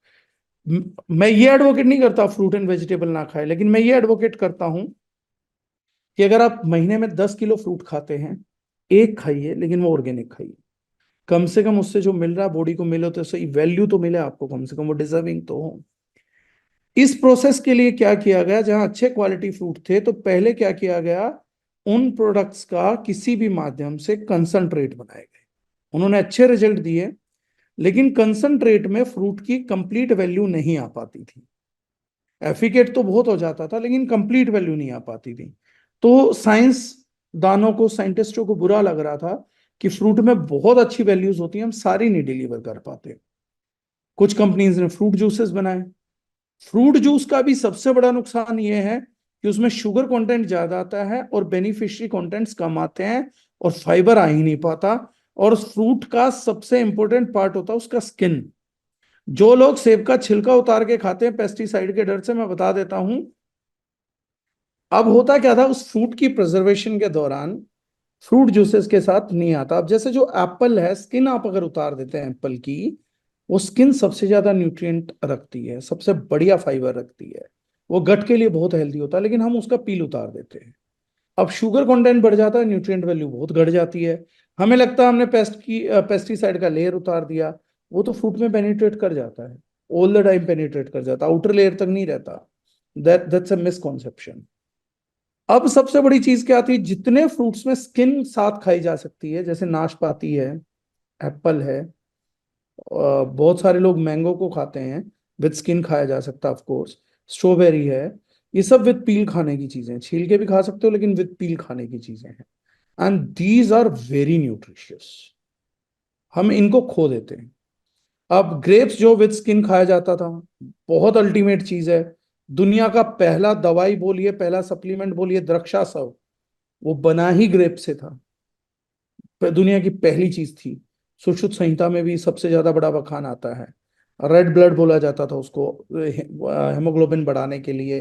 मैं ये एडवोकेट नहीं करता फ्रूट एंड वेजिटेबल ना खाए, लेकिन मैं ये एडवोकेट करता हूं कि अगर आप महीने में 10 किलो फ्रूट खाते हैं, एक खाइए, लेकिन वो ऑर्गेनिक खाइए। कम से कम उससे जो मिल रहा है बॉडी को मिले, तो सही वैल्यू तो मिले आपको, कम से कम वो डिजर्विंग तो हो। इस प्रोसेस के लिए क्या किया गया, जहां अच्छे क्वालिटी फ्रूट थे तो पहले क्या किया गया, उन प्रोडक्ट्स का किसी भी माध्यम से कंसंट्रेट बनाए गए। उन्होंने अच्छे रिजल्ट दिए, लेकिन कंसंट्रेट में फ्रूट की कंप्लीट वैल्यू नहीं आ पाती थी। एफिकेट तो बहुत हो जाता था, लेकिन कंप्लीट वैल्यू नहीं आ पाती थी। तो साइंस दानों को, साइंटिस्टों को बुरा लग रहा था कि फ्रूट में बहुत अच्छी वैल्यूज होती हैं, हम सारी नहीं डिलीवर कर पाते। कुछ कंपनीज ने फ्रूट जूसेस बनाए। फ्रूट जूस का भी सबसे बड़ा नुकसान यह है कि उसमें शुगर कंटेंट ज्यादा आता है और बेनिफिशियरी कंटेंट्स कम आते हैं, और फाइबर आ ही नहीं पाता। और उस फ्रूट का सबसे इंपॉर्टेंट पार्ट होता है उसका स्किन। जो लोग सेब का छिलका उतार के खाते हैं पेस्टिसाइड के डर से, मैं बता देता हूं, अब होता क्या था, उस फ्रूट की प्रिजर्वेशन के दौरान फ्रूट जूसेस के साथ नहीं आता। अब जैसे जो एप्पल है, स्किन आप अगर उतार देते हैं एप्पल की, वो स्किन सबसे ज्यादा न्यूट्रिएंट रखती है, सबसे बढ़िया फाइबर रखती है, वो गट के लिए बहुत हेल्दी होता है, लेकिन हम उसका पील उतार देते हैं। अब शुगर कंटेंट बढ़ जाता है, न्यूट्रिएंट वैल्यू बहुत घट जाती है। हमें लगता है हमने पेस्टिसाइड का लेयर उतार दिया, वो तो फ्रूट में पेनिट्रेट कर जाता है, ऑल द टाइम पेनिट्रेट कर जाता है, आउटर लेयर तक नहीं रहता। That's a misconception. अब सबसे बड़ी चीज क्या थी, जितने फ्रूट्स में स्किन साथ खाई जा सकती है, जैसे नाशपाती है, एप्पल है, बहुत सारे लोग मैंगो को खाते हैं, विद स्किन खाया जा सकता है ऑफ कोर्स, स्ट्रॉबेरी है, ये सब विद पील खाने की चीजें हैं। छील के भी खा सकते हो, लेकिन विद पील खाने की चीजें हैं, and these are very nutritious. हम इनको खो देते हैं। अब ग्रेप्स जो विद स्किन खाया जाता था, बहुत अल्टीमेट चीज है। दुनिया का पहला दवाई बोलिए, पहला सप्लीमेंट बोलिए, द्रक्षासव, वो बना ही ग्रेप से था, दुनिया की पहली चीज थी। सुश्रुत संहिता में भी सबसे ज्यादा बड़ा बखान आता है। रेड ब्लड बोला जाता था उसको, हेमोग्लोबिन बढ़ाने के लिए,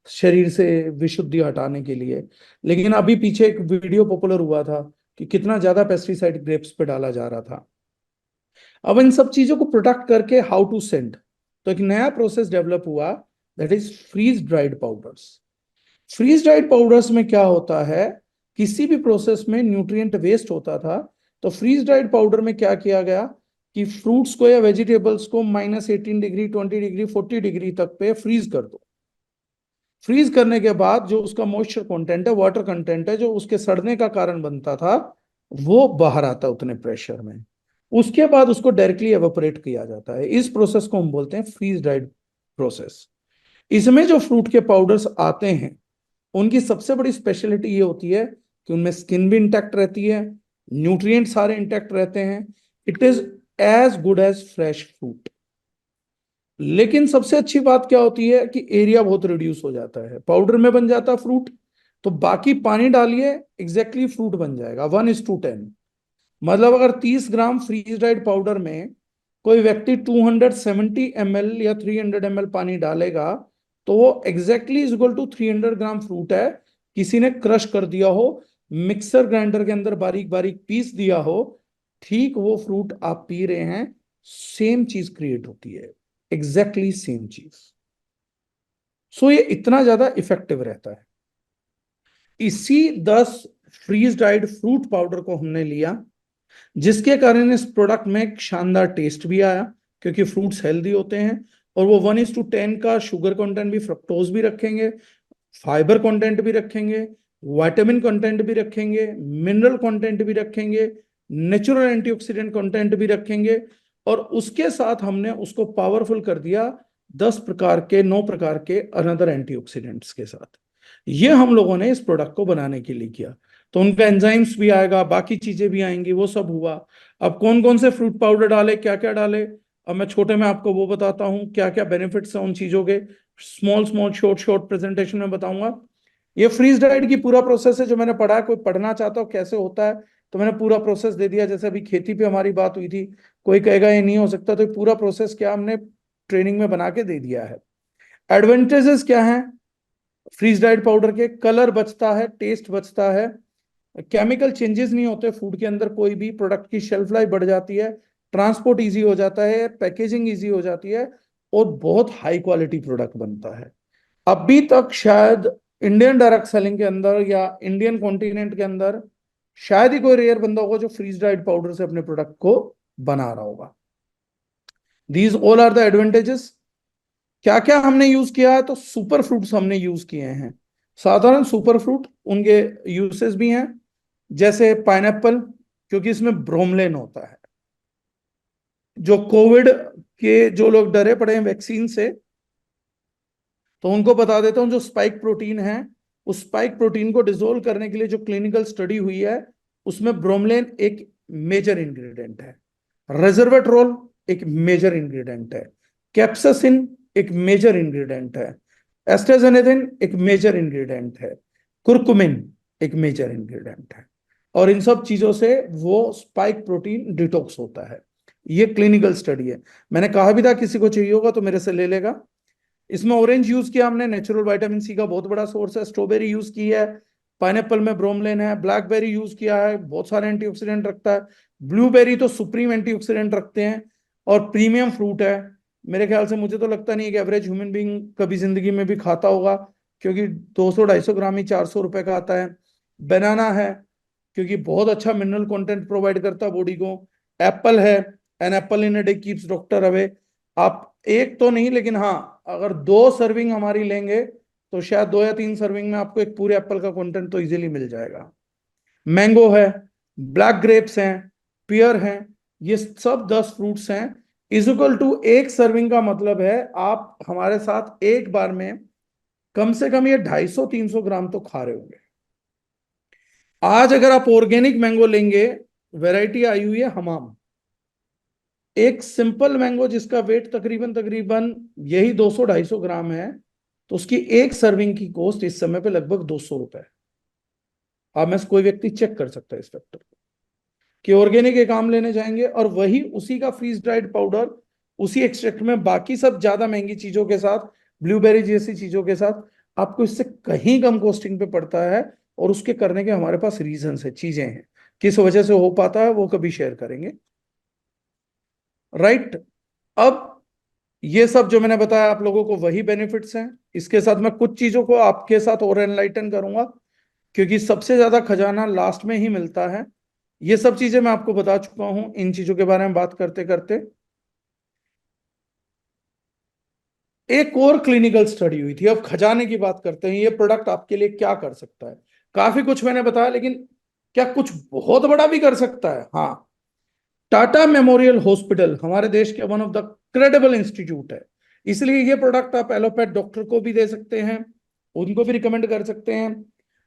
शरीर से विशुद्धि हटाने के लिए। लेकिन अभी पीछे एक वीडियो पॉपुलर हुआ था कि कितना ज्यादा पेस्टिसाइड ग्रेप्स पे डाला जा रहा था। अब इन सब चीजों को प्रोटेक्ट करके हाउ टू सेंड, तो एक नया प्रोसेस डेवलप हुआ, that is freeze dried powders. Freeze dried powders में क्या होता है, किसी भी प्रोसेस में न्यूट्रिएंट वेस्ट होता था, तो फ्रीज ड्राइड पाउडर में क्या किया गया कि फ्रूट्स को या वेजिटेबल्स को -18 डिग्री, 20 डिग्री, 40 डिग्री तक पे फ्रीज कर दो। फ्रीज करने के बाद जो उसका मॉइस्चर कंटेंट है, वाटर कंटेंट है, जो उसके सड़ने का कारण बनता था, वो बाहर आता उतने प्रेशर में। उसके बाद उसको डायरेक्टली एवापोरेट किया जाता है। इस प्रोसेस को हम बोलते हैं फ्रीज ड्राइड प्रोसेस। इसमें जो फ्रूट के पाउडर्स आते हैं, उनकी सबसे बड़ी स्पेशलिटी ये होती है कि उनमें स्किन भी इंटैक्ट रहती है, न्यूट्रिएंट सारे इंटैक्ट रहते हैं। It is as good as fresh fruit. लेकिन सबसे अच्छी बात क्या होती है कि एरिया बहुत रिड्यूस हो जाता है, पाउडर में बन जाता है फ्रूट, तो बाकी पानी डालिए, एग्जैक्टली फ्रूट बन जाएगा 1:10। मतलब अगर 30 ग्राम फ्रीज ड्राइड पाउडर में कोई व्यक्ति 270 ml या 300 ml पानी डालेगा, तो वो exactly is equal to 300 gram fruit है। किसी ने क्रश कर दिया हो, मिक्सर ग्राइंडर के अंदर बारीक बारीक पीस दिया हो, ठीक वो फ्रूट आप पी रहे हैं, सेम चीज क्रिएट होती है, एग्जैक्टली सेम चीज। सो ये इतना ज्यादा इफेक्टिव रहता है। इसी 10 फ्रीज ड्राइड फ्रूट पाउडर को हमने लिया, जिसके कारण इस प्रोडक्ट में एक शानदार टेस्ट भी आया, क्योंकि फ्रूट्स हेल्दी होते हैं, और वो 1:10 का शुगर कंटेंट भी, फ्रक्टोज भी रखेंगे, फाइबर कंटेंट भी रखेंगे, विटामिन कंटेंट भी रखेंगे, मिनरल कंटेंट भी रखेंगे, नेचुरल एंटीऑक्सीडेंट कंटेंट भी रखेंगे, और उसके साथ हमने उसको पावरफुल कर दिया 10 प्रकार के, 9 प्रकार के अनदर एंटीऑक्सीडेंट्स के साथ। ये हम लोगों ने इस प्रोडक्ट को बनाने के लिए किया। तो उनका एंजाइम्स भी आएगा, बाकी चीजें भी आएंगी, वो सब हुआ। अब कौन कौन से फ्रूट पाउडर डाले, क्या क्या डाले, अब मैं छोटे में आपको वो बताता हूँ, क्या क्या बेनिफिट्स हैं उन चीजों के, small small short short presentation में बताऊंगा। ये फ्रीज ड्राइड की पूरा प्रोसेस है जो मैंने पढ़ा है। कोई पढ़ना चाहता हो कैसे होता है, तो मैंने पूरा प्रोसेस दे दिया। जैसे अभी खेती पे हमारी बात हुई थी, कोई कहेगा ये नहीं हो सकता, तो पूरा प्रोसेस क्या हमने ट्रेनिंग में बना के दे दिया है। एडवांटेजेस क्या हैं फ्रीज ड्राइड पाउडर के? कलर बचता है, टेस्ट बचता है, केमिकल चेंजेस नहीं होते फूड के अंदर, कोई भी प्रोडक्ट की शेल्फ लाइफ बढ़ जाती है, ट्रांसपोर्ट इजी हो जाता है, पैकेजिंग इजी हो जाती है, और बहुत हाई क्वालिटी प्रोडक्ट बनता है। अभी तक शायद इंडियन डायरेक्ट सेलिंग के अंदर या इंडियन कॉन्टिनेंट के अंदर शायद ही कोई रेयर बंदा होगा जो फ्रीज ड्राइड पाउडर से अपने प्रोडक्ट को बना रहा होगा। These all are the advantages. क्या क्या हमने यूज किया है, तो सुपर फ्रूट्स हमने यूज किए हैं। साधारण सुपर फ्रूट, उनके यूसेस भी हैं, जैसे पाइनएप्पल, क्योंकि इसमें ब्रोमलेन होता है। जो कोविड के जो लोग डरे पड़े हैं वैक्सीन से, तो उनको बता देता हूं, जो स्पाइक प्रोटीन है, उस स्पाइक प्रोटीन को डिसोल्व करने के लिए जो क्लिनिकल स्टडी हुई है, उसमें ब्रोमलेन एक मेजर इंग्रेडिएंट है, रेजर्वेट्रोल एक मेजर इंग्रेडिएंट है, कैप्सासिन एक मेजर इंग्रेडिएंट है, एस्ट्राजेनेटिन एक मेजर इंग्रेडिएंट है, कुर्कुमिन एक मेजर इंग्रेडिएंट है। और इन सब चीजों से वो स्पाइक प्रोटीन डिटॉक्स होता है। ये क्लिनिकल स्टडी है। मैंने कहा भी था किसी को चाहिए होगा तो मेरे से ले लेगा। इसमें ऑरेंज यूज किया हमने, नेचुरल विटामिन सी का बहुत बड़ा सोर्स है। स्ट्रॉबेरी यूज की है, पाइनएप्पल में ब्रोमलेन है। ब्लैकबेरी यूज किया है, बहुत सारे एंटीऑक्सीडेंट रखता है। ब्लूबेरी तो सुप्रीम एंटीऑक्सीडेंट रखते हैं, और प्रीमियम फ्रूट है। मेरे ख्याल से, मुझे तो लगता नहीं है कि एवरेज ह्यूमन बीइंग कभी जिंदगी में भी खाता होगा, क्योंकि 200-250 ग्राम ही 400 रुपए का आता है। बनाना है, क्योंकि बहुत अच्छा मिनरल कंटेंट प्रोवाइड करता है बॉडी को। एप्पल है, an apple in a day keeps doctor away. आप एक तो नहीं, लेकिन हाँ, अगर 2 सर्विंग हमारी लेंगे, तो शायद 2 या 3 सर्विंग में आपको एक पूरे एप्पल का कंटेंट तो इजीली मिल जाएगा। मैंगो है, ब्लैक ग्रेप्स हैं, पियर हैं, ये सब 10 फ्रूट्स हैं। इज इक्वल टू एक सर्विंग का मतलब है आप हमारे साथ एक बार में कम से कम ये 250-300 ग्राम तो खा रहे होंगे। आज अगर आप ऑर्गेनिक मैंगो लेंगे, वैरायटी आई हुई है हमाम, एक सिंपल मैंगो जिसका वेट तकरीबन तकरीबन यही 200-250 ग्राम है, तो उसकी एक सर्विंग की कॉस्ट इस समय पे लगभग 200 रुपए। आप में से कोई व्यक्ति चेक कर सकता है इस फैक्टर को, कि ऑर्गेनिक एक आम लेने जाएंगे और वही उसी का फ्रीज ड्राइड पाउडर, उसी एक्सट्रैक्ट में बाकी सब ज्यादा महंगी चीजों के साथ, ब्लूबेरी जैसी चीजों के साथ, आपको इससे कहीं कम कॉस्टिंग पे पड़ता है, और उसके करने के हमारे पास रीजंस है, चीजें हैं, किस वजह से हो पाता है वो कभी शेयर करेंगे। राइट। अब ये सब जो मैंने बताया आप लोगों को वही बेनिफिट्स हैं। इसके साथ मैं कुछ चीजों को आपके साथ और एनलाइटन करूंगा, क्योंकि सबसे ज्यादा खजाना लास्ट में ही मिलता है। ये सब चीजें मैं आपको बता चुका हूं इन चीजों के बारे में बात करते करते। एक और क्लिनिकल स्टडी हुई थी, अब खजाने की बात करते हैं, ये प्रोडक्ट आपके लिए क्या कर सकता है। काफी कुछ मैंने बताया, लेकिन क्या कुछ बहुत बड़ा भी कर सकता है? हाँ। टाटा मेमोरियल हॉस्पिटल हमारे देश के one of the credible institute है, इसलिए ये प्रोडक्ट आप एलोपैथ डॉक्टर को भी दे सकते हैं, उनको भी रिकमेंड कर सकते हैं,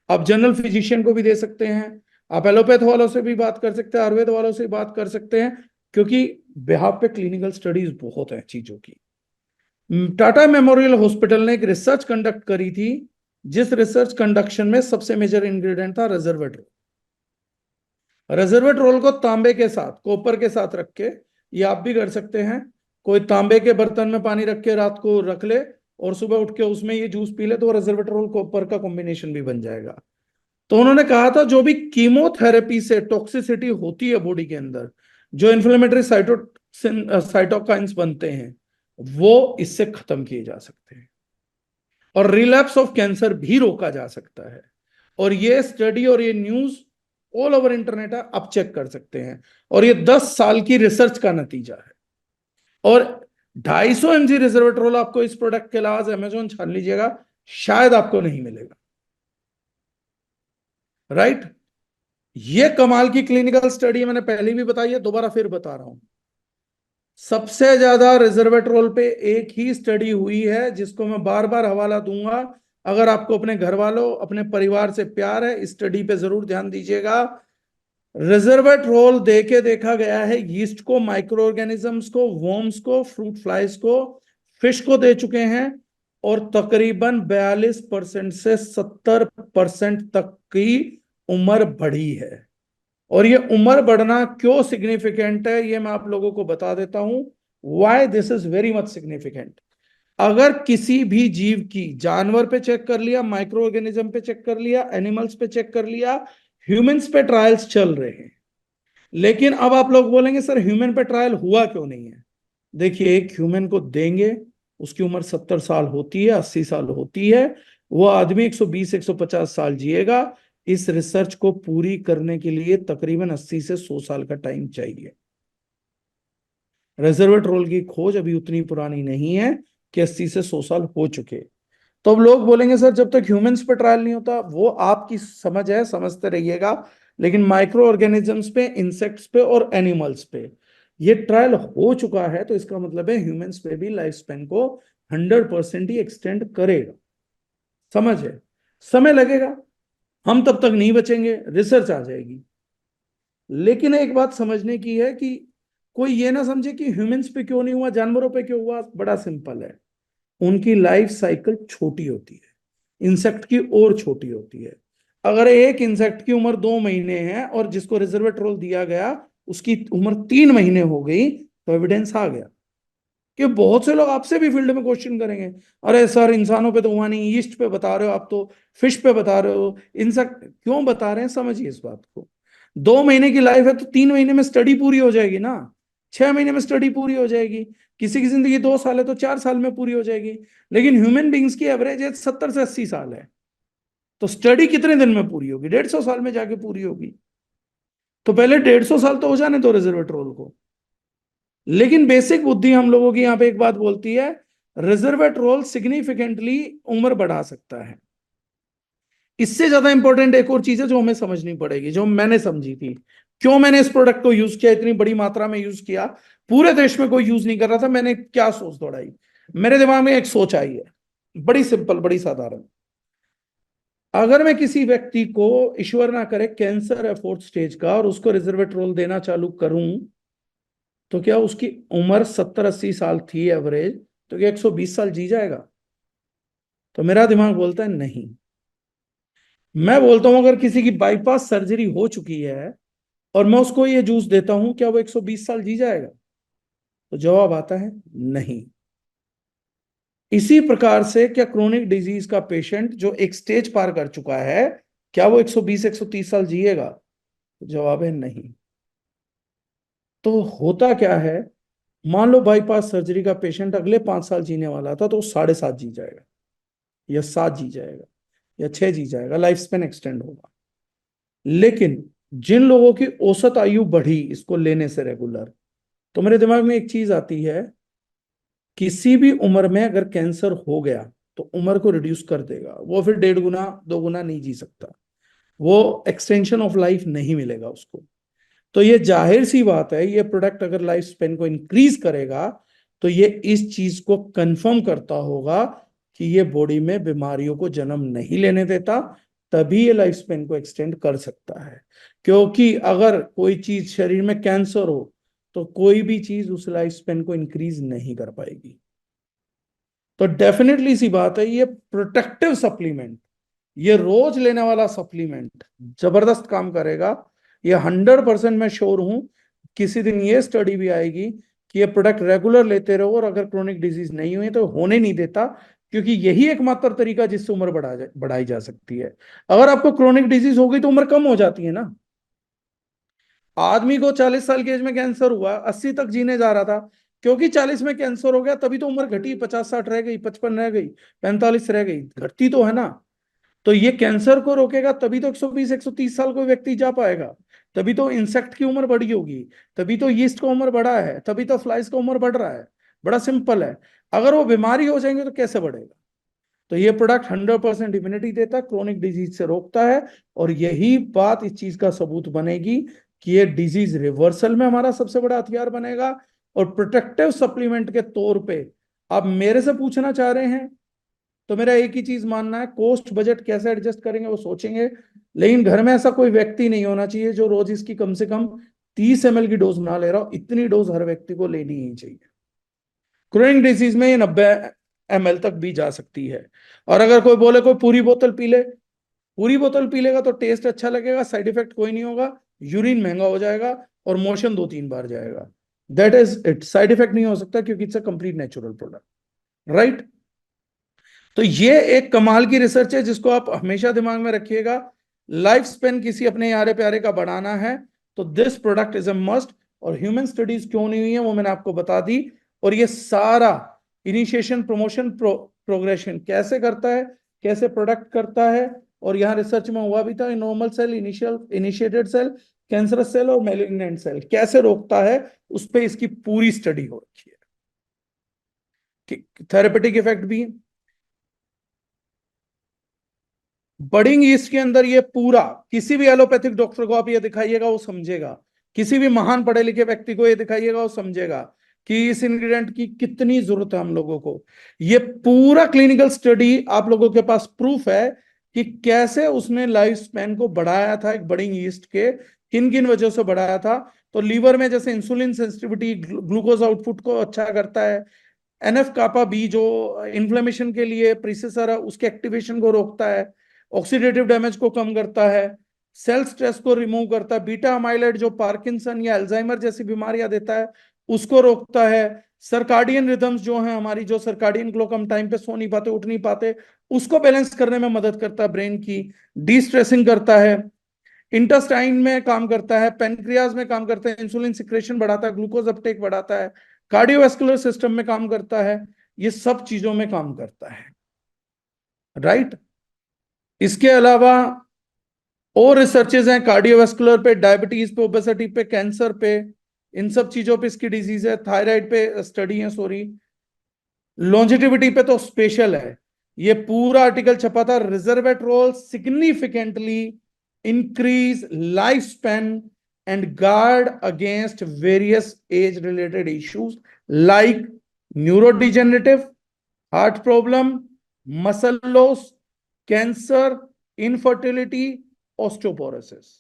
आप जनरल फिजिशियन को भी दे सकते हैं, आप एलोपैथ वालों से भी बात कर सकते हैं, आयुर्वेद वालों से भी बात कर सकते हैं, क्योंकि बिहाफ पे क्लिनिकल स्टडीज बहुत है चीजों की। टाटा मेमोरियल हॉस्पिटल ने एक रिसर्च कंडक्ट करी थी, जिस रिसर्च कंडक्शन में सबसे मेजर इंग्रेडिएंट था रेजर्वेट्रोल। रेजर्वेट्रोल को तांबे के साथ, कॉपर के साथ रख के, ये आप भी कर सकते हैं, कोई तांबे के बर्तन में पानी रख के रात को रख ले और सुबह उठ के उसमें ये जूस पी ले, तो रेजर्वेट्रोल कॉपर का कॉम्बिनेशन भी बन जाएगा। तो उन्होंने कहा था जो भी कीमोथेरेपी से टॉक्सिसिटी होती है बॉडी के अंदर, जो इन्फ्लेमेटरी साइटोकाइंस बनते हैं, वो इससे खत्म किए जा सकते हैं, और रिलैप्स ऑफ कैंसर भी रोका जा सकता है। और ये स्टडी और ये न्यूज ऑल ओवर इंटरनेट है, आप चेक कर सकते हैं, और ये 10 साल की रिसर्च का नतीजा है। और 250 mg रिजर्वेट्रोल आपको इस प्रोडक्ट के अलावा अमेजोन छान लीजिएगा, शायद आपको नहीं मिलेगा। राइट। ये कमाल की क्लिनिकल स्टडी मैंने पहले भी बताई है, दोबारा फिर बता रहा हूं। सबसे ज्यादा रिजर्वेट्रोल पे एक ही स्टडी हुई है, जिसको मैं बार बार हवाला दूंगा। अगर आपको अपने घर वालों, अपने परिवार से प्यार है, इस स्टडी पे जरूर ध्यान दीजिएगा। रिजर्वेट्रोल दे के देखा गया है यीस्ट को, माइक्रो ऑर्गेनिजम्स को, वर्म्स को, फ्रूट फ्लाइज को, फिश को दे चुके हैं, और तकरीबन 42% से 70% तक की उम्र बढ़ी है। और ये उम्र बढ़ना क्यों सिग्निफिकेंट है, ये मैं आप लोगों को बता देता हूं। Why this is very much significant. अगर किसी भी जीव की, जानवर पे चेक कर लिया, माइक्रो ऑर्गेनिज्म पे चेक कर लिया, एनिमल्स पे चेक कर लिया, ह्यूमंस पे ट्रायल्स चल रहे हैं, लेकिन अब आप लोग बोलेंगे सर ह्यूमन पे ट्रायल हुआ क्यों नहीं है? देखिए, एक ह्यूमन को देंगे, उसकी उम्र 70 साल होती है, 80 साल होती है, वो आदमी 120 150 साल जिएगा। इस रिसर्च को पूरी करने के लिए तकरीबन 80 से 100 साल का टाइम चाहिए। रेजर्वेट्रोल की खोज अभी उतनी पुरानी नहीं है कि 80 से 100 साल हो चुके। तो अब लोग बोलेंगे सर जब तक ह्यूमंस पे ट्रायल नहीं होता, वो आपकी समझ है, समझते रहिएगा, लेकिन माइक्रो ऑर्गेनिजम्स पे, इंसेक्ट्स पे और एनिमल्स पे ये ट्रायल हो चुका है, तो इसका मतलब है ह्यूमंस पे भी लाइफ स्पेन को 100% ही एक्सटेंड करेगा। समझ है? समय लगेगा, हम तब तक नहीं बचेंगे, रिसर्च आ जाएगी। लेकिन एक बात समझने की है कि कोई ये ना समझे कि ह्यूमंस पे क्यों नहीं हुआ, जानवरों पे क्यों हुआ। बड़ा सिंपल है, उनकी लाइफ साइकिल छोटी होती है, इंसेक्ट की और छोटी होती है। अगर एक इंसेक्ट की उम्र 2 महीने है और जिसको रिजर्वेट्रोल दिया गया उसकी उम्र 3 महीने हो गई, तो एविडेंस आ गया। कि बहुत से लोग आपसे भी फील्ड में क्वेश्चन करेंगे, अरे सर इंसानों पे तो हुआ नहीं, ईस्ट पे बता रहे हो आप, तो फिश पे बता रहे हो, इंसेक्ट क्यों बता रहे हैं? समझिए इस बात को। 2 महीने की लाइफ है तो 3 महीने में स्टडी पूरी हो जाएगी ना, 6 महीने में स्टडी पूरी हो जाएगी। किसी की जिंदगी 2 साल है तो 4 साल में पूरी हो जाएगी। लेकिन ह्यूमन बींग्स की एवरेज एज 70 से 80 साल है, तो स्टडी कितने दिन में पूरी होगी? 150 साल में जाके पूरी होगी। तो पहले 150 साल तो हो जाने दो रिजर्वेट्रोल को। लेकिन बेसिक बुद्धि हम लोगों की यहाँ पे एक बात बोलती है, रिजर्वेट्रोल सिग्निफिकेंटली उम्र बढ़ा सकता है। इससे ज्यादा इंपॉर्टेंट एक और चीज है जो हमें समझनी पड़ेगी, जो मैंने समझी थी। क्यों मैंने इस प्रोडक्ट को यूज किया, इतनी बड़ी मात्रा में यूज किया, पूरे देश में कोई यूज नहीं कर रहा था, मैंने क्या सोच दौड़ाई? मेरे दिमाग में एक सोच आई है, बड़ी सिंपल, बड़ी साधारण। अगर मैं किसी व्यक्ति को, ईश्वर ना करे, कैंसर है 4th स्टेज का, और उसको रिजर्वेट्रोल देना चालू करूं, तो क्या उसकी उम्र 70 80 साल थी एवरेज, तो क्या 120 साल जी जाएगा? तो मेरा दिमाग बोलता है नहीं। मैं बोलता हूं अगर किसी की बाईपास सर्जरी हो चुकी है और मैं उसको ये जूस देता हूं, क्या वो 120 साल जी जाएगा? तो जवाब आता है नहीं। इसी प्रकार से क्या क्रोनिक डिजीज का पेशेंट जो एक स्टेज पार कर चुका है, क्या वो 120 130 साल जिएगा? तो जवाब है नहीं। तो होता क्या है, मान लो बाईपास सर्जरी का पेशेंट अगले 5 साल जीने वाला था, तो वो 7.5 जी जाएगा, या 7 जी जाएगा, या 6 जी जाएगा, लाइफ स्पेन एक्सटेंड होगा। लेकिन जिन लोगों की औसत आयु बढ़ी इसको लेने से रेगुलर, तो मेरे दिमाग में एक चीज आती है, किसी भी उम्र में अगर कैंसर हो गया तो उम्र को रिड्यूस कर देगा, वो फिर 1.5 गुना 2 गुना नहीं जी सकता, वो एक्सटेंशन ऑफ लाइफ नहीं मिलेगा उसको। तो ये जाहिर सी बात है, ये प्रोडक्ट अगर लाइफ स्पेन को इंक्रीज करेगा तो ये इस चीज को कंफर्म करता होगा कि ये बॉडी में बीमारियों को जन्म नहीं लेने देता, तभी ये लाइफ स्पेन को एक्सटेंड कर सकता है। क्योंकि अगर कोई चीज शरीर में कैंसर हो तो कोई भी चीज उस लाइफ स्पेन को इंक्रीज नहीं कर पाएगी। तो डेफिनेटली सी बात है, ये प्रोटेक्टिव सप्लीमेंट, ये रोज लेने वाला सप्लीमेंट जबरदस्त काम करेगा। ये 100% मैं श्योर हूं। किसी दिन ये स्टडी भी आएगी कि ये प्रोडक्ट रेगुलर लेते रहो और अगर क्रोनिक डिजीज नहीं हुई तो होने नहीं देता, क्योंकि यही एकमात्र तरीका जिससे उम्र बढ़ाई जा सकती है। अगर आपको क्रोनिक डिजीज हो गई तो उम्र कम हो जाती है ना। आदमी को 40 साल की एज में कैंसर हुआ, 80 तक जीने जा रहा था, क्योंकि 40 में कैंसर हो गया तभी तो उम्र घटी, 50 60 रह गई, 55 रह गई, 45 रह गई, घटती तो है ना। तो ये कैंसर को रोकेगा, तभी तो 120 130 साल कोई व्यक्ति जा पाएगा। तभी तो इंसेक्ट की उम्र बढ़ी होगी, तभी तो यीस्ट का उम्र बढ़ा है, तभी तो फ्लाइज का उम्र बढ़ रहा है। बड़ा सिंपल है। अगर वो बीमारी हो जाएंगे तो कैसे बढ़ेगा? तो ये प्रोडक्ट 100% इम्यूनिटी देता है, क्रोनिक डिजीज से रोकता है। और यही बात इस चीज का सबूत बनेगी कि ये डिजीज रिवर्सल में हमारा सबसे बड़ा हथियार बनेगा। और प्रोटेक्टिव सप्लीमेंट के तौर पे आप मेरे से पूछना चाह रहे हैं, तो मेरा एक ही चीज मानना है, कॉस्ट बजट कैसे एडजस्ट करेंगे वो सोचेंगे। लेकिन घर में ऐसा कोई व्यक्ति नहीं होना चाहिए जो रोज इसकी कम से कम 30 ml की डोज ना ले रहा हो। इतनी डोज हर व्यक्ति को लेनी ही चाहिए। क्रोनिक डिजीज में ये 90 ml तक भी जा सकती है। और अगर कोई बोले कोई पूरी बोतल पी ले, पूरी बोतल पी लेगा तो टेस्ट अच्छा लगेगा, साइड इफेक्ट कोई नहीं होगा, यूरिन महंगा हो जाएगा और मोशन 2 3 बार जाएगा। That is it, side effect नहीं हो सकता क्योंकि it's a complete natural product, right. तो ये एक कमाल की रिसर्च है जिसको आप हमेशा दिमाग में रखिएगा। लाइफ स्पेन किसी अपने यारे प्यारे का बढ़ाना है तो this product is a must. और ह्यूमन स्टडीज क्यों नहीं हुई है वो मैंने आपको बता दी। और ये सारा इनिशिएशन प्रमोशन प्रोग्रेशन कैसे करता है, कैसे प्रोडक्ट करता है, और यहाँ रिसर्च में हुआ भी था, normal cell, initial initiated cell, cancerous cell और मेलिग्नेंट सेल कैसे रोकता है, उस पर इसकी पूरी स्टडी हो रखी है। थेरेपेटिक इफेक्ट भी। बडिंग ईस्ट के अंदर ये पूरा, किसी भी एलोपैथिक डॉक्टर को आप ये दिखाइएगा वो समझेगा, किसी भी महान पढ़े लिखे व्यक्ति को ये दिखाइएगा वो समझेगा कि इस इंग्रेडिएंट की कितनी जरूरत है हम लोगों को। ये पूरा क्लिनिकल स्टडी आप लोगों के पास प्रूफ है कि कैसे उसने लाइफ स्पैन को बढ़ाया था एक बडिंग ईस्ट के, किन किन वजह से बढ़ाया था। तो लीवर में जैसे इंसुलिन सेंसिटिविटी, ग्लूकोज आउटपुट को अच्छा करता है। एनएफ कापा बी जो इन्फ्लेमेशन के लिए प्रीसेसर है उसके एक्टिवेशन को रोकता है। ऑक्सीडेटिव डैमेज को कम करता है। सेल स्ट्रेस को रिमूव करता है। बीटा अमाइलेट जो पार्किंसन या अल्जाइमर जैसी बीमारियां देता है उसको रोकता है। सर्काडियन रिदम्स जो है हमारी, जो सर्काडियन क्लॉक, हम टाइम पे सो नहीं पाते, उठ नहीं पाते, उसको बैलेंस करने में मदद करता है ब्रेन की। डी स्ट्रेसिंग करता है। इंटेस्टाइन में काम करता है, पेनक्रियाज में काम करता है, इंसुलिन सिक्रेशन बढ़ाता है, ग्लूकोज अपटेक बढ़ाता है, कार्डियोवास्कुलर सिस्टम में काम करता है, ये सब चीजों में काम करता है, राइट। इसके अलावा और रिसर्चेज हैं कार्डियोवास्कुलर पे, डायबिटीज पे, ओबेसिटी पे, कैंसर पे, इन सब चीजों पे इसकी डिजीज है। थायराइड पे स्टडी है, सॉरी। लॉन्जिटिविटी पे तो स्पेशल है। ये पूरा आर्टिकल छपा था, resveratrol significantly increase life span and guard against various age related issues like neurodegenerative, heart problem, muscle loss, cancer, infertility, osteoporosis.